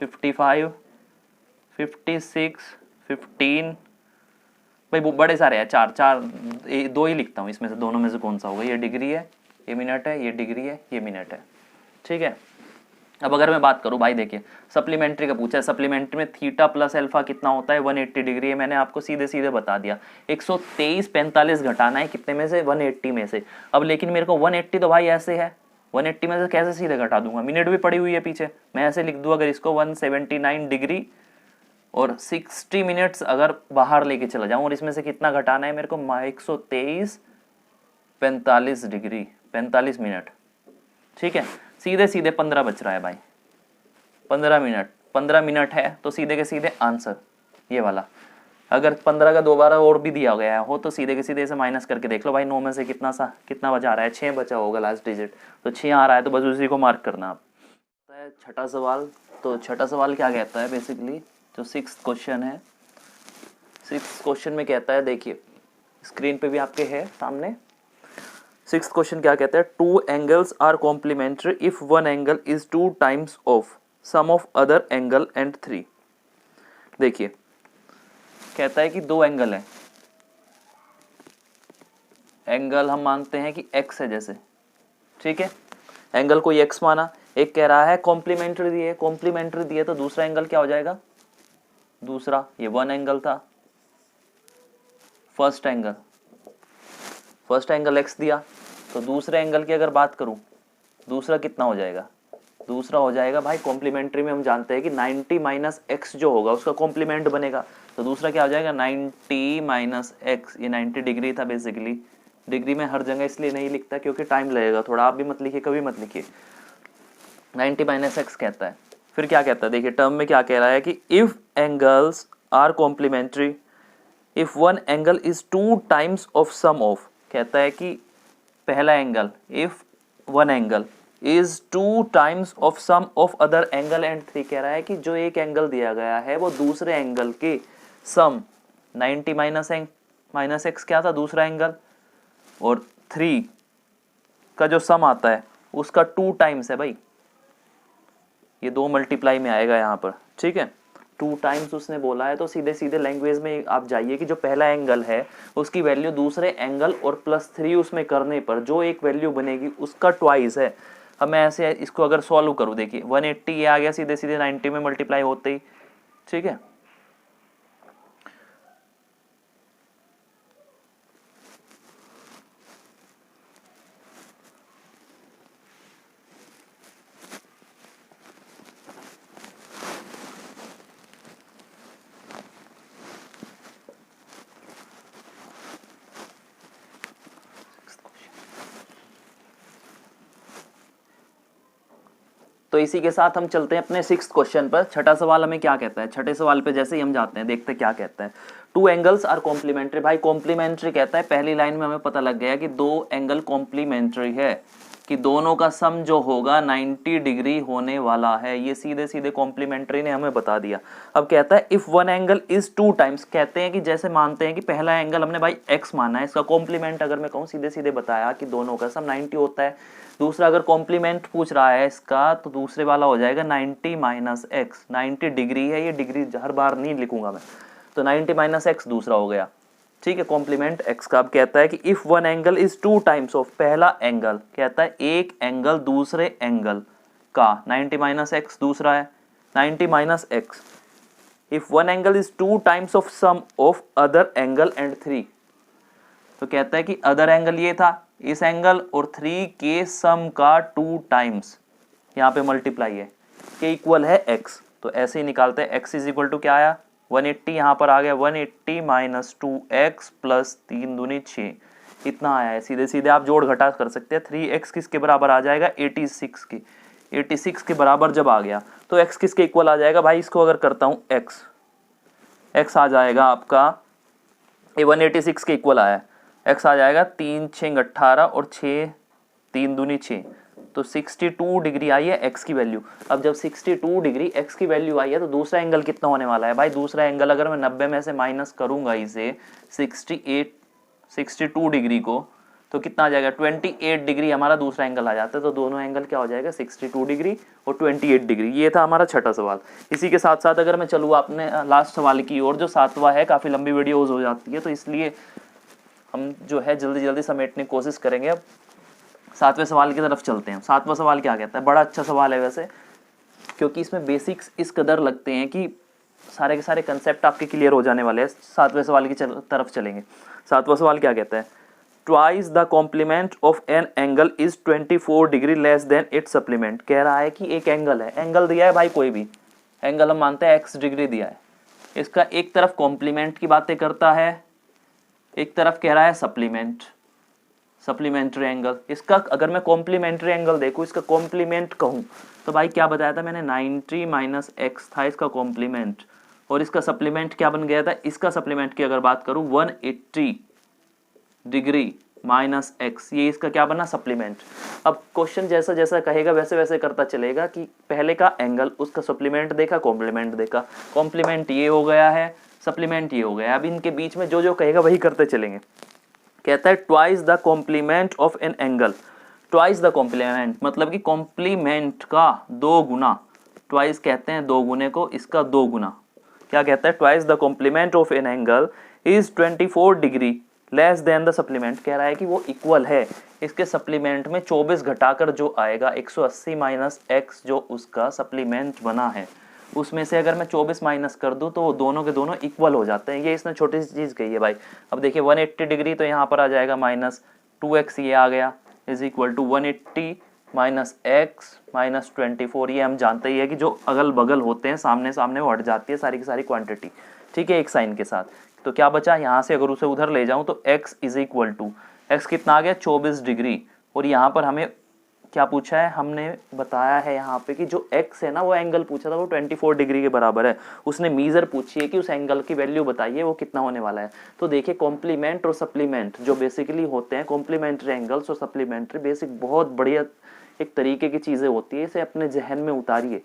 55, 56, 15, भाई बड़े सारे हैं, चार दो ही लिखता हूँ इसमें से, दोनों में से कौन सा होगा, ये डिग्री है, ये मिनट है, ये डिग्री है, ये मिनट है। ठीक है, अब अगर मैं बात करूं भाई, देखिए सप्लीमेंट्री का पूछा है, सप्लीमेंट्री में थीटा प्लस अल्फा कितना होता है 180 डिग्री है, मैंने आपको सीधे सीधे बता दिया। 123:45 घटाना है कितने में से, 180 में से। अब लेकिन मेरे को 180 तो भाई ऐसे है, 180 में से कैसे सीधे घटा दूंगा, मिनट भी पड़ी हुई है पीछे, मैं ऐसे लिख दूँ अगर इसको 179 डिग्री और 60 मिनट्स अगर बाहर लेके चला जाऊँ, और इसमें से कितना घटाना है मेरे को 123:45 डिग्री 45 मिनट। ठीक है, सीधे सीधे 15 बच रहा है भाई, 15 मिनट है, तो सीधे के सीधे आंसर ये वाला। अगर 15 का दोबारा और भी दिया गया हो तो सीधे के सीधे इसे माइनस करके देख लो भाई, 9 में से कितना बचा रहा है, 6 बचा होगा लास्ट डिजिट, तो 6 आ रहा है, तो बस उसी को मार्क करना आप। छठा सवाल, तो छठा सवाल क्या कहता है बेसिकली, जो 6th क्वेश्चन है, 6th क्वेश्चन में कहता है, देखिए स्क्रीन पे भी आपके है सामने, 6th क्वेश्चन क्या कहता है, 2 angles are complementary if 1 angle is 2 times of sum of other angle and 3। देखिए कहता है कि 2 एंगल है, एंगल हम मानते हैं कि x है जैसे, ठीक है, एंगल को x माना, एक कह रहा है कॉम्प्लीमेंट्री दिए, कॉम्प्लीमेंट्री दिए तो दूसरा एंगल क्या हो जाएगा, दूसरा ये 1 एंगल था, फर्स्ट एंगल x दिया, तो दूसरे एंगल की अगर बात करूं, दूसरा कितना हो जाएगा, दूसरा हो जाएगा भाई, कॉम्प्लीमेंट्री में हम जानते हैं कि 90 माइनस x जो होगा उसका कॉम्प्लीमेंट बनेगा, तो दूसरा क्या हो जाएगा 90 माइनस x, ये 90 डिग्री था बेसिकली, डिग्री में हर जगह इसलिए नहीं लिखता क्योंकि टाइम लगेगा थोड़ा, आप भी मत लिखिए, कभी मत लिखिए, 90 माइनस x कहता है। फिर क्या कहता है, देखिए टर्म में क्या कह रहा है कि if angles are complementary if 1 angle is 2 times of sum of, कहता है कि पहला angle, if 1 angle is 2 times of sum of other angle and 3, कह रहा है कि जो एक एंगल दिया गया है वो दूसरे एंगल के सम, 90 माइनस एक्स क्या था दूसरा एंगल, और 3 का जो सम आता है उसका 2 टाइम्स है भाई, ये 2 मल्टीप्लाई में आएगा यहाँ पर, ठीक है, 2 टाइम्स उसने बोला है, तो सीधे सीधे लैंग्वेज में आप जाइए कि जो पहला एंगल है उसकी वैल्यू दूसरे एंगल और +3 उसमें करने पर जो एक वैल्यू बनेगी उसका ट्वाइस है। अब मैं ऐसे इसको अगर सॉल्व करूँ, देखिए 180 ये आ गया सीधे सीधे 90 में मल्टीप्लाई होते ही, ठीक है, तो इसी के साथ हम चलते हैं अपने 6th क्वेश्चन पर। छठा सवाल हमें क्या कहता है, छठे सवाल पे जैसे ही हम जाते हैं देखते हैं क्या कहता है, 2 एंगल्स आर कॉम्प्लीमेंट्री, भाई कॉम्प्लीमेंट्री कहता है, पहली लाइन में हमें पता लग गया कि 2 एंगल कॉम्प्लीमेंट्री है, कि दोनों का सम जो होगा 90 डिग्री होने वाला है, ये सीधे सीधे कॉम्प्लीमेंट्री ने हमें बता दिया। अब कहता है इफ 1 एंगल इज 2 टाइम्स, कहते हैं कि जैसे मानते हैं कि पहला एंगल हमने भाई x माना है, इसका कॉम्प्लीमेंट अगर मैं कहूँ सीधे सीधे बताया कि दोनों का सम 90 होता है, दूसरा अगर कॉम्प्लीमेंट पूछ रहा है इसका तो दूसरे वाला हो जाएगा 90 माइनस एक्स, 90 डिग्री है, ये डिग्री हर बार नहीं लिखूंगा मैं, तो 90 माइनस एक्स दूसरा हो गया, ठीक है, कॉम्प्लीमेंट एक्स का। अब कहता है कि if one angle is 2 times of, पहला एंगल कहता है एक एंगल दूसरे एंगल का 90 माइनस एक्स, दूसरा है 90 minus x. If one angle is 2 times of sum of other angle and 3, तो कहता है कि अदर एंगल ये था, इस एंगल और 3 के सम का 2 टाइम्स, यहाँ पे मल्टीप्लाई है, के इक्वल है x। तो ऐसे ही निकालते हैं, x इज इक्वल टू क्या आया 180, यहाँ पर आ गया 180 माइनस 2x प्लस 3 दूनी 6, इतना आया है। सीधे सीधे आप जोड़ घटा कर सकते हैं। 3x किसके बराबर आ जाएगा 86 की, 86 के बराबर जब आ गया तो x किसके इक्वल आ जाएगा भाई, इसको अगर करता हूँ x आ जाएगा आपका, ये 186 के इक्वल आया, x आ जाएगा 3 6 18 और 6 3 दूनी 6, तो 62 डिग्री आई है x की वैल्यू। अब जब 62 डिग्री x की वैल्यू आई है तो दूसरा एंगल कितना होने वाला है भाई, दूसरा एंगल अगर मैं 90 में से माइनस करूंगा इसे 62 डिग्री को, तो कितना आ जाएगा 28 डिग्री हमारा दूसरा एंगल आ जाता है। तो दोनों एंगल क्या हो जाएगा 62 डिग्री और 28 डिग्री। ये था हमारा छठा सवाल। इसी के साथ साथ अगर मैं चलूँ आपने लास्ट सवाल की ओर, जो सातवां है, काफ़ी लंबी वीडियोज़ हो जाती है तो इसलिए हम जो है जल्दी जल्दी समेटने की कोशिश करेंगे। अब सातवें सवाल की तरफ चलते हैं। सातवां सवाल क्या कहता है, बड़ा अच्छा सवाल है वैसे, क्योंकि इसमें बेसिक्स इस कदर लगते हैं कि सारे के सारे कंसेप्ट आपके क्लियर हो जाने वाले हैं। सातवें सवाल की तरफ चलेंगे। सातवां सवाल क्या कहता है, twice the complement of an angle is 24 degree less than its supplement. कह रहा है कि एक एंगल है, एंगल दिया है भाई, कोई भी एंगल हम मानते हैं x डिग्री दिया है, इसका एक तरफ कॉम्प्लीमेंट की बातें करता है, एक तरफ कह रहा है सप्लीमेंट्री एंगल। इसका अगर मैं कॉम्प्लीमेंट्री एंगल देखूं, इसका कॉम्प्लीमेंट कहूं तो भाई क्या बताया था मैंने, 90 माइनस एक्स था इसका कॉम्प्लीमेंट, और इसका सप्लीमेंट क्या बन गया था, इसका सप्लीमेंट की अगर बात करूं 180 डिग्री माइनस एक्स, ये इसका क्या बना सप्लीमेंट। अब क्वेश्चन जैसा जैसा कहेगा वैसे वैसे करता चलेगा कि पहले का एंगल, उसका सप्लीमेंट देखा, कॉम्प्लीमेंट देखा, कॉम्प्लीमेंट ये हो गया है, सप्लीमेंट ये हो गया। अब इनके बीच में जो जो कहेगा वही करते चलेंगे। कहता है twice the complement of an angle, twice the complement मतलब कि कॉम्प्लीमेंट का 2 गुना, ट्वाइस कहते हैं 2 गुने को, इसका 2 गुना। क्या कहता है, twice the complement of an angle is 24 degree less than the supplement. कह रहा है कि वो इक्वल है इसके सप्लीमेंट में 24 घटाकर जो आएगा 180 माइनस एक्स, जो उसका सप्लीमेंट बना है, उसमें से अगर मैं 24 माइनस कर दूं तो वो दोनों के दोनों इक्वल हो जाते हैं। ये इसने छोटी सी चीज़ कही है भाई। अब देखिए 180 डिग्री तो यहाँ पर आ जाएगा माइनस 2x, ये आ गया is equal to 180 minus x minus 24। ये हम जानते ही है कि जो अगल बगल होते हैं सामने सामने वो हट जाती है सारी की सारी क्वांटिटी, ठीक है, एक साइन के साथ। तो क्या बचा यहाँ से, अगर उसे उधर ले जाऊँ तो x is equal to, x कितना आ गया 24 डिग्री, और यहाँ पर हमें क्या पूछा है, हमने बताया है यहाँ पे कि जो x है ना, वो एंगल पूछा था वो 24 डिग्री के बराबर है। उसने मीजर पूछी है कि उस एंगल की वैल्यू बताइए वो कितना होने वाला है। तो देखिए कॉम्प्लीमेंट और सप्लीमेंट जो बेसिकली होते हैं, कॉम्प्लीमेंट्री एंगल्स और सप्लीमेंट्री, बेसिक बहुत बढ़िया एक तरीके की चीज़ें होती है, इसे अपने जहन में उतारिए।